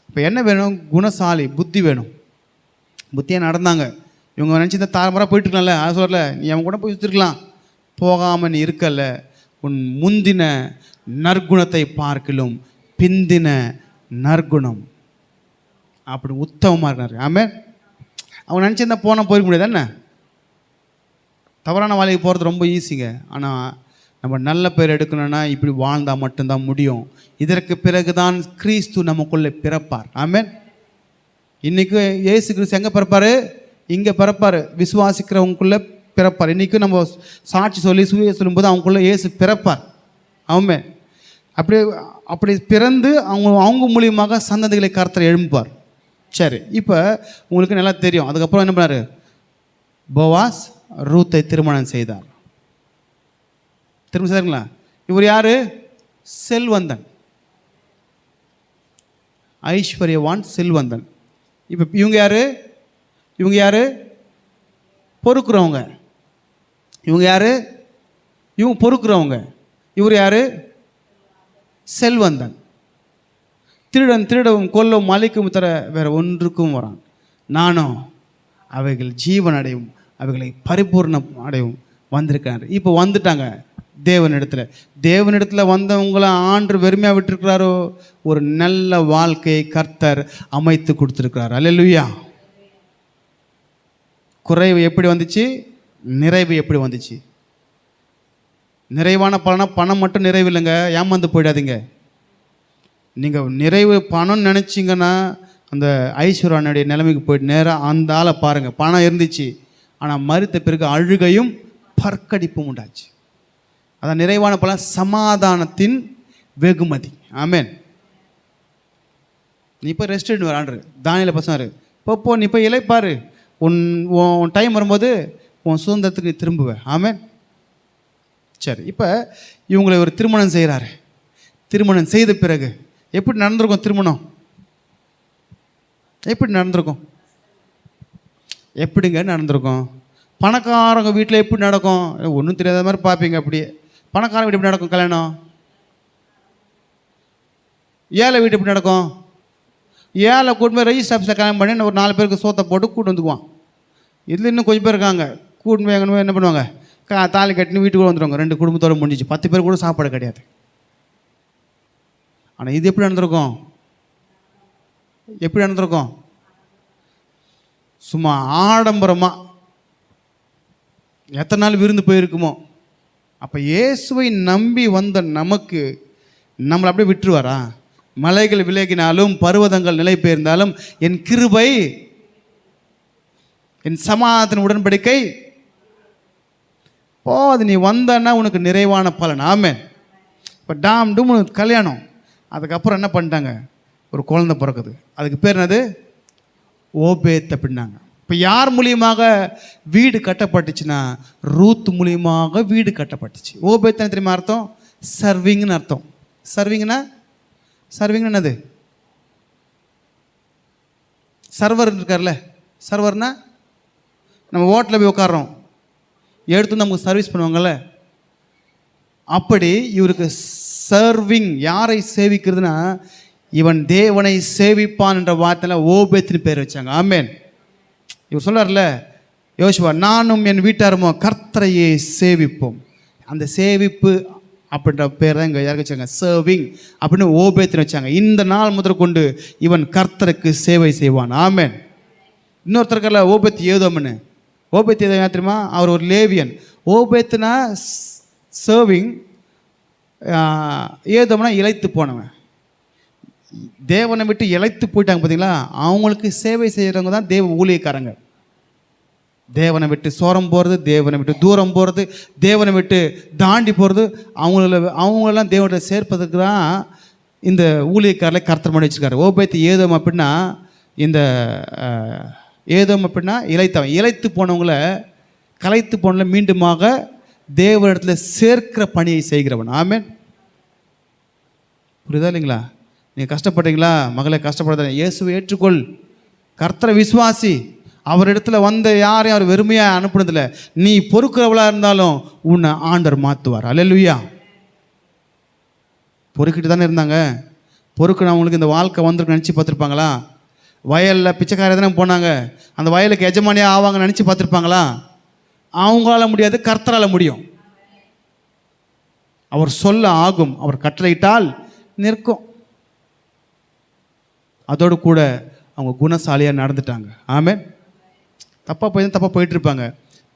இப்போ என்ன வேணும்? குணசாலி, புத்தி வேணும். புத்தியாக நடந்தாங்க. இவங்க நினச்சி இந்த தாரமுறை போயிட்டுருக்கலாம்ல, அது சொல்லல, நீ அவன் கூட போய் சுற்றிருக்கலாம், போகாமல் நீ இருக்கல. உன் முந்தின நற்குணத்தை பார்க்கலும் பிந்தின நற்குணம் அப்படி உத்தமமாக இருந்தார். ஆமே. அவங்க நினச்சிருந்தா போனால் போயிருக்க முடியாது என்ன? தவறான வேலைக்கு போகிறது ரொம்ப ஈஸிங்க. ஆனால் நம்ம நல்ல பேர் எடுக்கணும்னா இப்படி வாழ்ந்தால் மட்டும்தான் முடியும். இதற்கு பிறகு தான் கிறிஸ்து நமக்குள்ளே பிறப்பார். ஆமென். இன்றைக்கி இயேசு கிறிஸ்து எங்கே பிறப்பார்? இங்கே பிறப்பார். விசுவாசிக்கிறவங்களுக்குள்ளே பிறப்பார். இன்றைக்கும் நம்ம சாட்சி சொல்லி சுய சொல்லும்போது அவங்களுக்குள்ளே இயேசு பிறப்பார். ஆமென். அப்படி பிறந்து அவங்க மூலியமாக சந்ததிகளை கர்த்தர் எழுப்பார். சரி, இப்போ உங்களுக்கு நல்லா தெரியும். அதுக்கப்புறம் என்ன பண்ணார்? போவாஸ் ரூத்தை திருமணம் செய்தார். திருமணம் செய்தாருங்களா? இவர் யார்? செல்வந்தன், ஐஸ்வர்யவான் செல்வந்தன். இப்போ இவங்க யார்? பொறுக்கிறவங்க. இவங்க யார்? இவங்க பொறுக்கிறவங்க. இவர் யார்? செல்வந்தன். திருடவும் கொல்லவும் அழிக்கும் தர வேற ஒன்றுக்கும் வரான். நானும் அவைகள் ஜீவன் அடையும், அவைகளை பரிபூர்ணம் அடையும் வந்திருக்காரு. இப்போ வந்துட்டாங்க தேவனிடத்தில் வந்தவங்கள ஆண்டு வெறுமையாக விட்டுருக்கிறாரோ? ஒரு நல்ல வாழ்க்கையை கர்த்தர் அமைத்து கொடுத்துருக்கிறார். அல்லேலூயா. குறைவு எப்படி வந்துச்சு? நிறைவு எப்படி வந்துச்சு? நிறைவான பணம் மட்டும் நிறைவு இல்லைங்க. ஏமாந்து போயிடாதீங்க. நீங்கள் நிறைவு பணம்னு நினச்சிங்கன்னா அந்த ஐஸ்வர்யானுடைய நிலைமைக்கு போயிட்டு நேராக அந்த ஆளை பாருங்கள். பணம் இருந்துச்சு, ஆனால் மறுத்த பிறகு அழுகையும் பற்கடிப்பும் உண்டாச்சு. அதான் நிறைவான பலன் சமாதானத்தின் வெகுமதி. ஆமென். நீ இப்போ ரெஸ்ட் எடுத்து வரான்று தானியேல் பசங்க இப்போ நீ போய் இளைப்பாரு. உன் டைம் வரும்போது உன் சுதந்திரத்துக்கு நீ திரும்புவேன். ஆமென். சரி, இப்போ இவங்களை ஒரு திருமணம் செய்கிறாரு. திருமணம் செய்த பிறகு எப்படி நடந்திருக்கும்? திருமணம் எப்படி நடந்திருக்கும்? எப்படிங்க நடந்திருக்கும்? பணக்காரங்க வீட்டில் எப்படி நடக்கும்? ஒன்றும் தெரியாத மாதிரி பார்ப்பீங்க. அப்படியே பணக்காரங்க வீட்டு எப்படி நடக்கும் கல்யாணம்? ஏழை வீட்டு எப்படி நடக்கும்? ஏழை கூட்டு போய் ரெஜிஸ்டர் ஆஃபீஸில் கல்யாணம் பண்ணி ஒரு 4 பேருக்கு சோத்தை போட்டு கூட்டு வந்துக்குவான். இதில் இன்னும் கொஞ்சம் பேர் இருக்காங்க, கூட்டு போய் எங்கன்னு என்ன பண்ணுவாங்க? தாலி கட்டின்னு வீட்டுக்குள்ள வந்துடுவாங்க. 2 குடும்பத்தோடு முடிஞ்சிச்சு. 10 பேர் கூட சாப்பாடு கிடையாது. ஆனால் இது எப்படி நடந்திருக்கும்? எப்படி நடந்திருக்கும்? சும்மா ஆடம்பரமாக எத்தனை நாள் விருந்து போயிருக்குமோ. அப்போ இயேசுவை நம்பி வந்த நமக்கு நம்மளை அப்படியே விட்டுருவாரா? மலைகள் விலகினாலும் பர்வதங்கள் நிலை பெயர்ந்தாலும் என் கிருபை என் சமாதான உடன்படிக்கை அது நீ வந்தன்னா உனக்கு நிறைவான பலன். ஆமென். இப்போ டும் கல்யாணம். அதுக்கப்புறம் என்ன பண்ணிட்டாங்க? ஒரு குழந்தை பிறக்குது. அதுக்கு பேர் என்னது? ஓபேத் அப்படின்னாங்க. இப்போ யார் மூலியமாக வீடு கட்டப்பட்டுச்சுன்னா ரூத் மூலியமாக வீடு கட்டப்பட்டுச்சு. ஓபேத் தெரியுமா அர்த்தம்? சர்விங்னு அர்த்தம். சர்விங்னா என்னது? சர்வர் இருக்கார்ல, சர்வர்னா நம்ம ஹோட்டலில் போய் உட்காரோம், எடுத்து நமக்கு சர்வீஸ் பண்ணுவாங்கள்ல, அப்படி இவருக்கு சர்விங். யாரை சேவிக்கிறதுனா இவன் தேவனை சேவிப்பான் என்ற வார்த்தையில் ஓபேத்னு பேர் வச்சாங்க. ஆமென். இவர் சொல்றார்ல யோசுவா, நானும் என் வீட்டாருமோ கர்த்தரையே சேவிப்போம். அந்த சேவிப்பு அப்படின்ற பேர் தான் இங்கே யாருக்கு வச்சாங்க? சர்விங் அப்படின்னு ஓபேத்னு வச்சாங்க. இந்த நாள் முதற்கொண்டு இவன் கர்த்தருக்கு சேவை செய்வான். ஆமென். இன்னொருத்தருக்கல்ல ஓபேத் ஏதோம்னு. ஓபேத் ஏதோ தெரியுமா? அவர் ஒரு லேவியன். ஓபேத்னா சர்விங், ஏதோம்னா இளைத்து போனவன். தேவனை விட்டு இளைத்து போயிட்டாங்க பார்த்தீங்களா? அவங்களுக்கு சேவை செய்கிறவங்க தான் தேவ ஊழியக்காரங்க. தேவனை விட்டு சோரம் போகிறது, தேவனை விட்டு தூரம் போகிறது, தேவனை விட்டு தாண்டி போகிறது, அவங்களெல்லாம் தேவனை சேர்ப்பதற்கு தான் இந்த ஊழியக்காரரை கர்த்தர் பண்ணி வச்சுருக்காரு. ஓபேத் ஏதோம் அப்படின்னா இந்த ஏதோம் அப்படின்னா இளைத்து போனவங்கள கலைத்து போனவங்கள மீண்டுமாக தேவனிடத்தில் சேர்க்கிற பணியை செய்கிறவன். ஆமென். புரியுதா இல்லைங்களா? நீங்கள் கஷ்டப்படுறீங்களா? மகளை கஷ்டப்படுறத இயேசுவை ஏற்றுக்கொள், கர்த்தரை விசுவாசி, அவரிடத்துல வந்த யாரையும் அவர் வெறுமையாக அனுப்புனதில்ல. நீ பொறுக்கிறவளாக இருந்தாலும் உன்னை ஆண்டவர் மாற்றுவார். அல்லேலூயா. பொறுக்கிட்டு தானே இருந்தாங்க. பொறுக்கினவங்களுக்கு இந்த வாழ்க்கை வந்துருக்கு நினச்சி பார்த்துருப்பாங்களா? வயலில் பிச்சைக்கார தானே போனாங்க. அந்த வயலுக்கு எஜமானியாக ஆவாங்க நினச்சி பார்த்துருப்பாங்களா? அவங்களால முடியாது, கர்த்தரால் முடியும். அவர் சொல்ல ஆகும், அவர் கட்டளையிட்டால் நிற்கும். அதோடு கூட அவங்க குணசாலியாக நடந்துட்டாங்க. ஆமென். தப்பாக போயிட்டு இருப்பாங்க.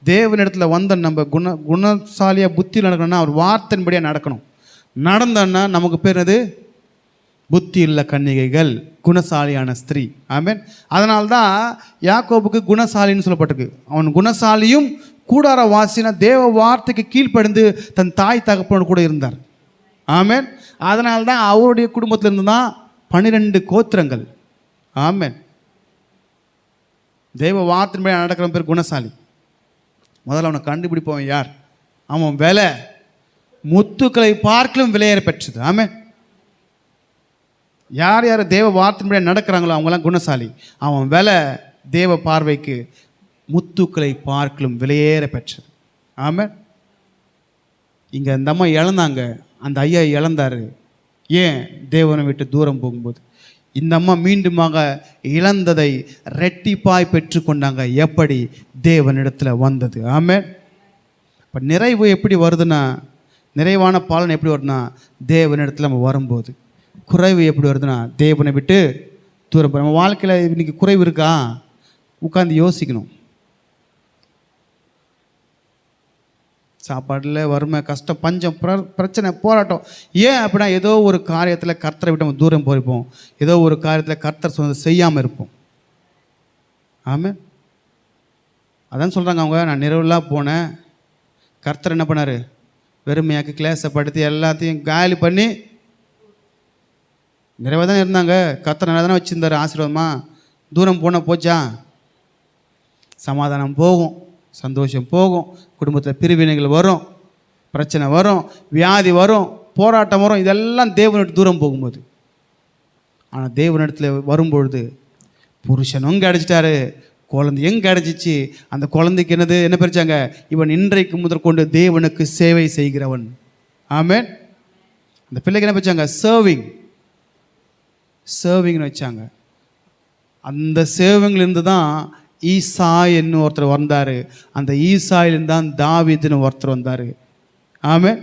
தேவனிடத்தில் வந்த நம்ம குணசாலியாக புத்தியில் நடக்கணும்னா அவர் வார்த்தையின்படியாக நடக்கணும். நடந்தோன்னா நமக்கு பேர் அது புத்தி உள்ள கன்னிகைகள், குணசாலியான ஸ்திரீ. ஆமென். அதனால்தான் யாக்கோபுக்கு குணசாலின்னு சொல்லப்பட்டிருக்கு. அவன் குணசாலியும் கூடார வாசின தேவ வார்த்தைக்கு கீழ்ப்படிந்து தன் தாய் தகப்பனோடு கூட இருந்தார். ஆமென். அதனால்தான் அவருடைய குடும்பத்திலிருந்து தான் 12 கோத்திரங்கள். ஆமென். தேவ வார்த்தையின்படி நடக்கிற பேர் குணசாலி. முதல்ல அவனை கண்டுபிடிப்பவன் யார்? அவன் விலை முத்துக்களை பார்க்கலும் விலையேற பெற்றது. ஆமென். யார் யார் தேவ வார்த்தையின்படி நடக்கிறாங்களோ அவங்களாம் குணசாலி. அவன் விலை தேவ பார்வைக்கு முத்துக்களை பார்க்கலும் விலையேற பெற்றது. ஆமென். இங்கே இந்த அம்மா இழந்தாங்க, அந்த ஐயா இழந்தார். ஏன்? தேவனை விட்டு தூரம் போகும்போது. இந்த அம்மா மீண்டுமாக இழந்ததை ரெட்டிப்பாய் பெற்று கொண்டாங்க. எப்படி? தேவனிடத்தில் வந்தது. ஆமென். இப்போ நிறைவு எப்படி வருதுன்னா, நிறைவான பலன் எப்படி வருதுன்னா தேவனிடத்தில் நம்ம வரும்போது. குறைவு எப்படி வருதுன்னா தேவனை விட்டு தூரம். நம்ம வாழ்க்கையில் இன்றைக்கி குறைவு இருக்கா? உட்காந்து யோசிக்கணும். சாப்பாட்டில் வறுமை, கஷ்டம், பஞ்சம், பிரச்சனை, போராட்டம். ஏன் அப்படின்னா ஏதோ ஒரு காரியத்தில் கர்த்தரை விட்டு நம்ம தூரம் போயிருப்போம். ஏதோ ஒரு காரியத்தில் கர்த்தர் சொன்னதை செய்யாமல் இருப்போம். ஆமாம். அதான் சொல்கிறாங்க அவங்க, நான் நிறைவுலாம் போனேன், கர்த்தர் என்ன பண்ணார்? வெறுமையாக்கி கிளேசப்படுத்தி எல்லாத்தையும் காலி பண்ணி நிறைவாக தான் இருந்தாங்க. கர்த்தர் நல்லா தானே வச்சுருந்தார். ஆசீர்வாதமாக தூரம் போனால் போச்சா? சமாதானம் போகும், சந்தோஷம் போகும், குடும்பத்தில் பிரிவினைகள் வரும், பிரச்சனை வரும், வியாதி வரும், போராட்டம் வரும். இதெல்லாம் தேவனிட்டு தூரம் போகும்போது. ஆனால் தேவனிடத்தில் வரும்பொழுது புருஷனும் கிடச்சிட்டாரு, குழந்தையும் கிடச்சிச்சு. அந்த குழந்தைக்கு என்ன பிரிச்சாங்க? இவன் இன்றைக்கு முதற்கொண்டு தேவனுக்கு சேவை செய்கிறவன். ஆமென். அந்த பிள்ளைக்கு என்ன பிரிச்சாங்க? சர்விங்னு வச்சாங்க. அந்த சேவிங்லேருந்து தான் ஈசாயின்னு ஒருத்தர் வந்தார். அந்த ஈசாயிலிருந்து தான் தாவீதுன்னு ஒருத்தர் வந்தார். ஆமென்.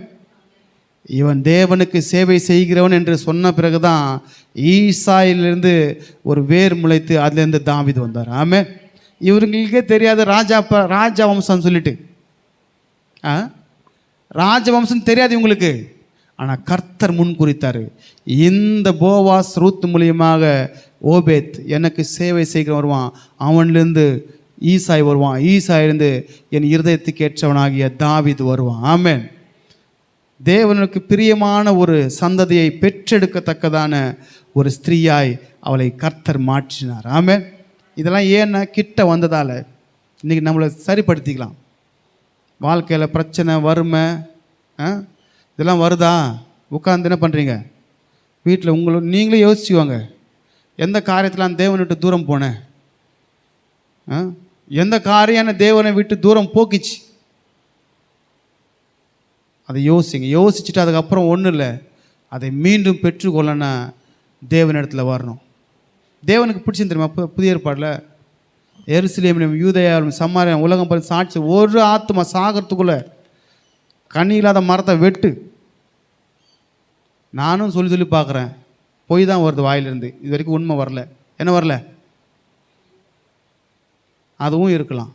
இவன் தேவனுக்கு சேவை செய்கிறவன் என்று சொன்ன பிறகு தான் ஈசாயிலிருந்து ஒரு வேர் முளைத்து அதுலேருந்து தாவீது வந்தார். ஆமென். இவங்களுக்கே தெரியாது ராஜவம்சம் சொல்லிட்டு, ராஜவம்சம் தெரியாது இவங்களுக்கு. ஆனால் கர்த்தர் முன் குறித்தார். இந்த போவாஸ் ரூத் மூலியமாக ஓபேத் எனக்கு சேவை செய்கிற வருவான், அவன்லேருந்து ஈசாய் வருவான், ஈசாயிலிருந்து என் இருதயத்துக்கு ஏற்றவனாகிய தாவீது வருவான். ஆமென். தேவனுக்கு பிரியமான ஒரு சந்ததியை பெற்றெடுக்கத்தக்கதான ஒரு ஸ்திரீயாய் அவளை கர்த்தர் மாற்றினார். ஆமென். இதெல்லாம் ஏன்னா கிட்ட வந்ததால் இன்றைக்கி நம்மளை சரிப்படுத்திக்கலாம். வாழ்க்கையில் பிரச்சனை, வறுமை, இதெல்லாம் வருதா? உட்காந்து என்ன பண்ணுறீங்க? வீட்டில் நீங்களே யோசிச்சுவாங்க. எந்த காரியத்தில் நான் தேவனை விட்டு தூரம் போனேன்? எந்த காரியம் தேவனை விட்டு தூரம் போக்கிச்சு? அதை யோசிங்க. யோசிச்சுட்டு அதுக்கப்புறம் ஒன்றும் இல்லை, அதை மீண்டும் பெற்றுக்கொள்ளனா தேவனிடத்தில் வரணும். தேவனுக்கு பிடிச்சிருந்து தெரியுமா? புதிய ஏற்பாடில் எருசலேமிலும் யூதேயாவிலும் சமாரியா உலகம் பார்த்து சாட்சி, ஒரு ஆத்மா சாகிறதுக்குள்ளே கனி இல்லாத மரத்தை வெட்டு. நானும் சொல்லி பார்க்குறேன், பொய் தான் வருது வாயிலிருந்து. இது வரைக்கும் உண்மை வரல. என்ன வரல? அதுவும் இருக்கலாம்.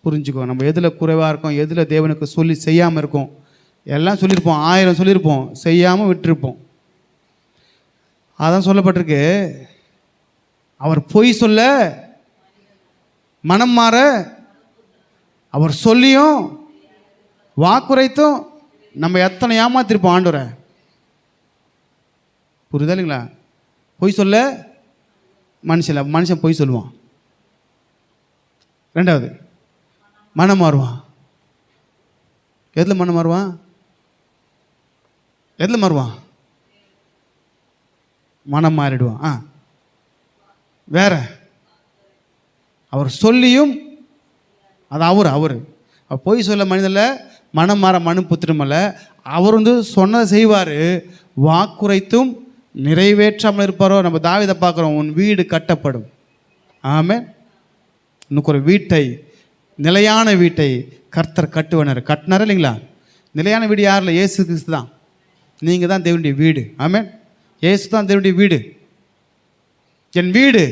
புரிஞ்சுக்கோ. நம்ம எதில் குறைவாக இருக்கோம், எதில் தேவனுக்கு சொல்லி செய்யாமல் இருக்கோம். எல்லாம் சொல்லியிருப்போம், 1000 சொல்லியிருப்போம், செய்யாமல் விட்டுருப்போம். அதான் சொல்லப்பட்டிருக்கு, அவர் பொய் சொல்ல மனம் மாற அவர் சொல்லியும் வாக்குரைத்தும் நம்ம எத்தனை ஏமாத்திருப்போம் ஆண்டவரை. புரியுதா இல்லைங்களா? பொய் சொல்ல மனுஷன் பொய் சொல்லுவான். ரெண்டாவது மனம் மாறுவான். எதில் மனம் மாறுவான்? எதில் மாறுவான்? மனம் மாறிடுவான். வேற அவர் சொல்லியும் அது அவர் பொய் சொல்ல மனிதனில் மனம் மாற மனு புத்திரமல்ல. அவர் சொன்னதை செய்வார், வாக்குரைத்தும் நிறைவேற்றாமல் இருப்பாரோ. நம்ம தாவீதை பார்க்குறோம், உன் வீடு கட்டப்படும். ஆமென். இன்னும் ஒரு வீட்டை, நிலையான வீட்டை கர்த்தர் கட்டுவனர். கட்டினார் இல்லைங்களா? நிலையான வீடு யார் இல்லை? இயேசு கிறிஸ்து தான். நீங்கள் தான் தேவனுடைய வீடு. ஆமென். இயேசு தான் தேவனுடைய வீடு. என் வீடு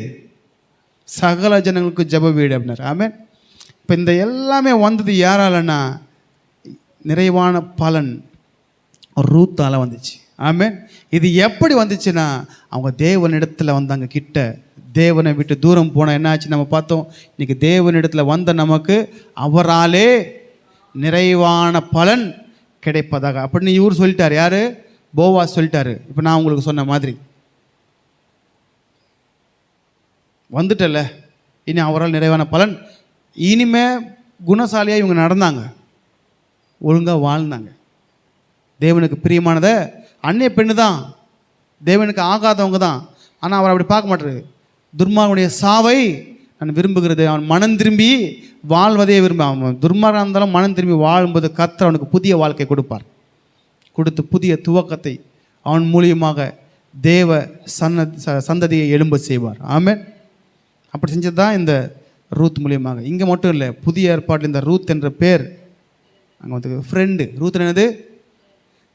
சகல ஜனங்களுக்கு ஜெப வீடு அப்படின்னார். ஆமென். இப்போ இந்த எல்லாமே வந்தது யாராலன்னா, நிறைவான பலன் ரூத்தால் வந்துச்சு. ஆமென். இது எப்படி வந்துச்சுன்னா, அவங்க தேவனிடத்தில் வந்தாங்க. கிட்ட தேவனை விட்டு தூரம் போனால் என்ன ஆச்சு நம்ம பார்த்தோம். இன்றைக்கி தேவனிடத்தில் வந்த நமக்கு அவராலே நிறைவான பலன் கிடைப்பதாக அப்படின்னு இவர் சொல்லிட்டார். யார்? போவாஸ் சொல்லிட்டாரு. இப்போ நான் உங்களுக்கு சொன்ன மாதிரி வந்துட்டல, இனி அவரால் நிறைவான பலன். இனிமே குணசாலியாக இவங்க நடந்தாங்க, ஒழுங்காக வாழ்ந்தாங்க. தேவனுக்கு பிரியமானதை அந்நிய பெண்ணு தான், தேவனுக்கு ஆகாதவங்க தான். ஆனால் அவர் அப்படி பார்க்க மாட்டாரு. துர்மார்கனுடைய சாவை நான் விரும்புகிறது, அவன் மனம் திரும்பி வாழ்வதே விரும்ப. அவன் துர்மார்கனாக இருந்தாலும் மனம் திரும்பி வாழும்போது கர்த்தர் அவனுக்கு புதிய வாழ்க்கை கொடுப்பார். கொடுத்து புதிய துவக்கத்தை அவன் மூலியமாக தேவ சந்ததியை எழும்ப செய்வார். ஆமென். அப்படி செஞ்சது தான் இந்த ரூத் மூலியமாக. இங்கே மட்டும் இல்லை, புதிய ஏற்பாட்டில் இந்த ரூத் என்ற பேர் அங்கே ஃப்ரெண்டு. ரூத் என்னது?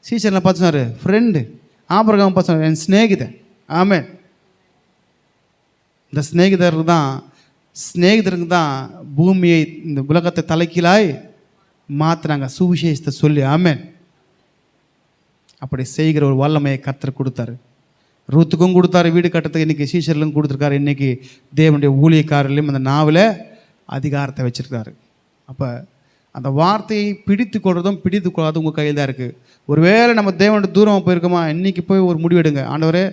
சீசனில் பார்த்து சொன்னார் ஃப்ரெண்டு. ஆபிரகாம் பார்த்து சொன்னார் என் சிநேகிதன். ஆமென். இந்த சிநேகிதருக்கு தான் பூமியை, இந்த உலகத்தை தலைக்கீழாய் மாற்றினாங்க சுவிசேஷத்தை சொல்லி. ஆமென். அப்படி செய்கிற ஒரு வல்லமையை கர்த்தர் கொடுத்தாரு. ரூத்துக்கும் கொடுத்தாரு வீடு கட்டுறதுக்கு. இன்றைக்கி சீஷர்களுக்கும் கொடுத்துருக்காரு. இன்றைக்கி தேவனுடைய ஊழியக்காரர்களையும் அந்த நாவில் அதிகாரத்தை வச்சுருக்காரு. அப்போ அந்த வார்த்தையை பிடித்து கொள்றதும் பிடித்து கொள்ளாதும் உங்கள் கையில் தான் இருக்குது. ஒருவேளை நம்ம தேவனுடைய தூரம் போயிருக்கோமா, இன்றைக்கி போய் ஒரு முடிவெடுங்க. ஆண்டவரே,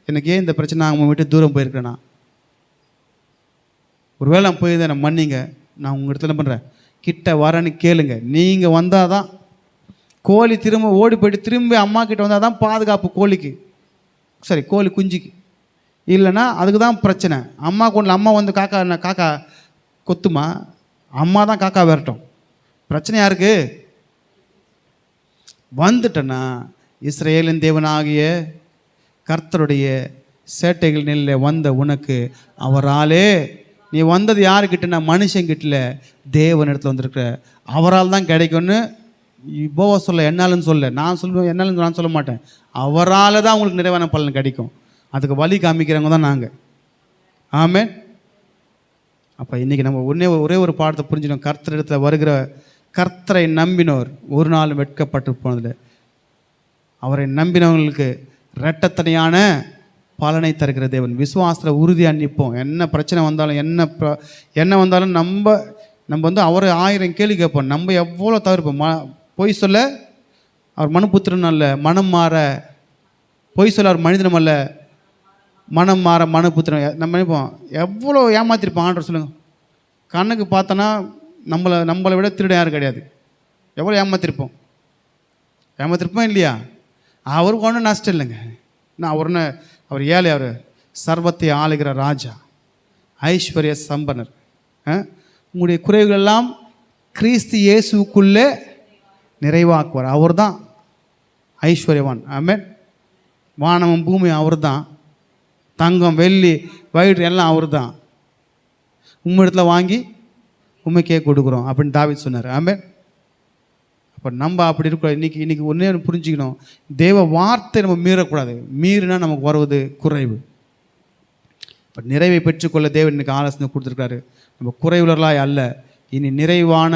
எனக்கு ஏன் இந்த பிரச்சனை, நான் உங்கள் விட்டு தூரம் போயிருக்கேனா? ஒருவேளை நான் போயிருந்தேன், நான் மன்னிங்க, நான் உங்கள் இடத்துல என்ன பண்ணுறேன், கிட்ட வரேன்னு கேளுங்க. நீங்கள் வந்தால் தான் கோழி திரும்ப ஓடி போய்ட்டு திரும்ப அம்மா கிட்ட வந்தால் தான் பாதுகாப்பு கோழிக்கு, சரி கோழி குஞ்சுக்கு. இல்லைன்னா அதுக்கு தான் பிரச்சனை. அம்மா கொண்டு அம்மா காக்கா கொத்துமா, அம்மா தான் காக்கா விரட்டும். பிரச்சனை யாருக்கு? வந்துட்டேன்னா இஸ்ரவேலின் தேவனாகிய கர்த்தருடைய சேட்டைகள் நெல்ல வந்த உனக்கு அவராலே, நீ வந்தது யாருக்கிட்டனா மனுஷங்கிட்ட, தேவனிடத்தில் வந்திருக்கிற அவரால் தான் கிடைக்கும்னு போவா சொல்ல, என்னாலும் சொல்ல. நான் சொல்லுவேன் என்னாலும் நான் சொல்ல மாட்டேன். அவரால் தான் உங்களுக்கு நிறைவான பலன் கிடைக்கும். அதுக்கு வழி காமிக்கிறவங்க தான் நாங்கள். ஆமென். அப்போ இன்றைக்கி நம்ம ஒரே ஒரு பாடத்தை புரிஞ்சிடும். கர்த்தரிடத்தில் வருகிற, கர்த்தரை நம்பினோர் ஒரு நாள் வெட்கப்பட்டு போனதில்லை. அவரை நம்பினவங்களுக்கு இரட்டத்தனையான பலனை தருகிற தேவன். விசுவாசத்தில் உறுதியாக நிற்போம். என்ன பிரச்சனை வந்தாலும் என்ன வந்தாலும் நம்ம அவரை 1000 கேள்வி கேட்போம். நம்ம எவ்வளோ தவிர்ப்போம். பொய் சொல்ல அவர் மனுபுத்திரன் அல்ல, மனம் மாற. பொய் சொல்ல அவர் மனிதனம் அல்ல, மனம் மாற மனுபுத்திரன். நம்ம நினைப்போம் எவ்வளோ ஏமாத்திருப்போம். ஆண்டவர் சொல்லுங்கள், கண்ணுக்கு பார்த்தோன்னா நம்மளை விட திருட யாரும் கிடையாது. எவ்வளோ ஏமாத்திருப்போம் இல்லையா? அவருக்கு ஒன்றும் நஷ்டம் இல்லைங்க. நான் அவர் ஏழை, அவர் சர்வத்தை ஆளுகிற ராஜா, ஐஸ்வர்ய சம்பனர். உங்களுடைய குறைவுகளெல்லாம் கிறிஸ்து இயேசுக்குள்ளே நிறைவாக்குவார். அவர் தான் ஐஸ்வர்யவான். ஆமென். வானமும் பூமியும் அவர் தான். தங்கம் வெள்ளி வயிறு எல்லாம் அவர் தான். உம்மிடத்தில் வாங்கி உண்மைக்கே கொடுக்குறோம் அப்படின்னு தாவீது சொன்னார். ஆமென். அப்போ நம்ம அப்படி இருக்கக்கூடாது. இன்றைக்கி ஒன்றே புரிஞ்சுக்கணும், தேவ வார்த்தை நம்ம மீறக்கூடாது. மீறினா நமக்கு வருவது குறைவு. இப்போ நிறைவை பெற்றுக்கொள்ள தேவன் இன்றைக்கி ஆலோசனை கொடுத்துருக்காரு. நம்ம குறைவுள்ளவர்களாய் அல்ல, இனி நிறைவான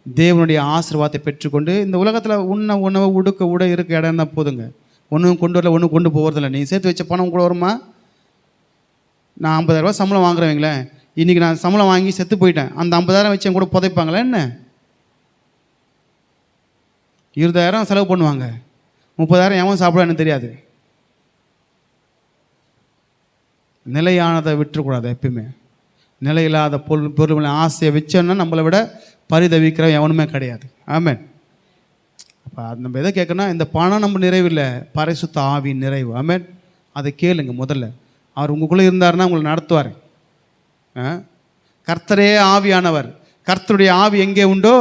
தேவனுடைய ஆசீர்வாதத்தை பெற்றுக்கொண்டு இந்த உலகத்தில் உணவு உடுக்க உட இருக்க இடம் தான் போதுங்க. ஒன்றும் கொண்டு வரல, ஒன்றும் கொண்டு போகிறதில்ல. நீ சேர்த்து வச்ச பணம் கூட வருமா? நான் 50,000 சம்பளம் வாங்குறவங்களேன், இன்றைக்கி நான் சம்பளம் வாங்கி செத்து போயிட்டேன், அந்த 50,000 வச்சு என் கூட புதைப்பாங்களா என்ன? 20,000 செலவு பண்ணுவாங்க, 30,000 எவன் சாப்பிட தெரியாது. நிலையானதை விட்டுறக்கூடாது. எப்பயுமே நிலையில்லாத பொருள் ஆசையை வச்சோன்னா நம்மளை விட பரிதவிக்கிற எவனுமே கிடையாது. ஆமென். அப்போ அது நம்ம எதை கேட்கணும், இந்த பணம் நம்ம நிறைவில்லை, பரிசுத்த ஆவியின் நிறைவு. ஆமென். அதை கேளுங்க முதல்ல. அவர் உங்களுக்குள்ளே இருந்தாருன்னா உங்களை நடத்துவார். கர்த்தரே ஆவியானவர். கர்த்தருடைய ஆவி எங்கே உண்டோ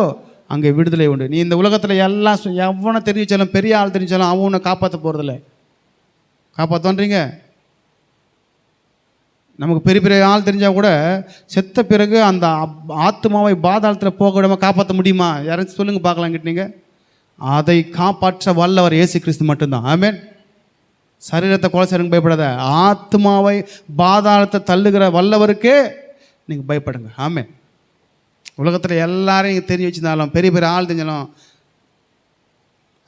அங்கே விடுதலை உண்டு. நீ இந்த உலகத்தில் எல்லாம் எவனை தெரிவிச்சாலும், பெரிய ஆள் தெரிவிச்சாலும் அவன் உன்னை காப்பாற்ற போகிறதில்ல. காப்பாற்றோன்றீங்க. நமக்கு பெரிய பெரிய ஆள் தெரிஞ்சால் கூட செத்த பிறகு அந்த ஆத்மாவை பாதாளத்தில் போக விடாமல் காப்பாற்ற முடியுமா? யாராச்சும் சொல்லுங்க பார்க்கலாம் கிட்டீங்க. அதை காப்பாற்ற வல்லவர் இயேசு கிறிஸ்து மட்டும்தான். ஆமென். சரீரத்தை கொலை செய்யறதுக்கு பயப்படாத, ஆத்மாவை பாதாளத்தை தள்ளுகிற வல்லவருக்கே நீங்கள் பயப்படுங்க. ஆமென். உலகத்தில் எல்லாரையும் நீங்கள் தெரிஞ்சு வச்சுருந்தாலும், பெரிய பெரிய ஆள் தெரிஞ்சாலும்,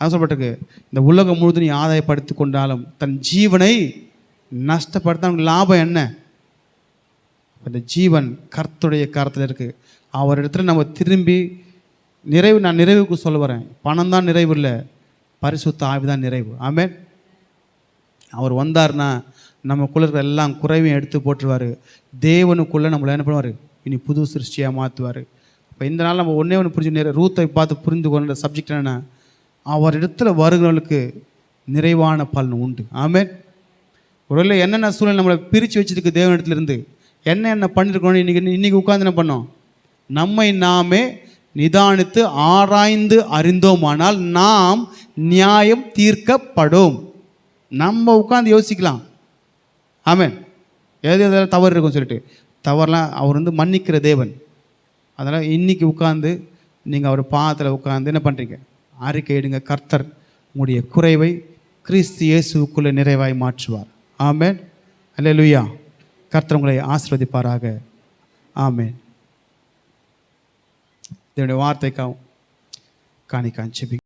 அவசரப்பட்டிருக்கு, இந்த உலகம் முழுதும் நீ ஆதாயப்படுத்தி கொண்டாலும் தன் ஜீவனை நஷ்டப்படுத்த லாபம் என்ன? அந்த ஜீவன் கர்த்தருடைய கரத்தில் இருக்குது. அவர் இடத்துல நம்ம திரும்பி நான் நிறைவுக்கு சொல்ல வரேன். பணம் தான் நிறைவு இல்லை, பரிசுத்த ஆவி தான் நிறைவு. ஆமென். அவர் வந்தார்னா நமக்குள்ள இருக்கிற எல்லாம் குறைவையும் எடுத்து போட்டுருவார். தேவனுக்குள்ளே நம்மளை என்ன பண்ணுவார்? இனி புது சிருஷ்டியாக மாற்றுவார். இப்போ இந்த நாள் நம்ம ஒன்று புரிஞ்சு ரூத்தை பார்த்து புரிந்து கொண்ட சப்ஜெக்ட் என்னென்னா, அவர் இடத்துல வருகிறவர்களுக்கு நிறைவான பலன் உண்டு. ஆமென். ஒருவேளை என்னென்ன சூழ்நிலை நம்மளை பிரித்து வச்சுருக்கு தேவனிடத்துலேருந்து, என்ன பண்ணியிருக்கணும், இன்றைக்கி உட்காந்து என்ன பண்ணோம்? நம்மை நாமே நிதானித்து ஆராய்ந்து அறிந்தோமானால் நாம் நியாயம் தீர்க்கப்படும். நம்ம உட்காந்து யோசிக்கலாம். ஆமென். எதாவது தவறு இருக்குன்னு சொல்லிட்டு, தவறுலாம் அவர் மன்னிக்கிற தேவன். அதனால் இன்றைக்கி உட்காந்து நீங்கள் அவர் பாதத்தில் உட்காந்து என்ன பண்ணுறீங்க? அறிக்கையிடுங்க. கர்த்தர் உங்களுடைய குறைவை கிறிஸ்து இயேசுவுக்குள்ளே நிறைவாய் மாற்றுவார். ஆமென். அல்லேலூயா. கர்த்தர் உங்களை ஆசீர்வதிப்பாராக. ஆமென். தேவனுடைய வார்த்தைக்காகவும் காணிக்கான் செபி.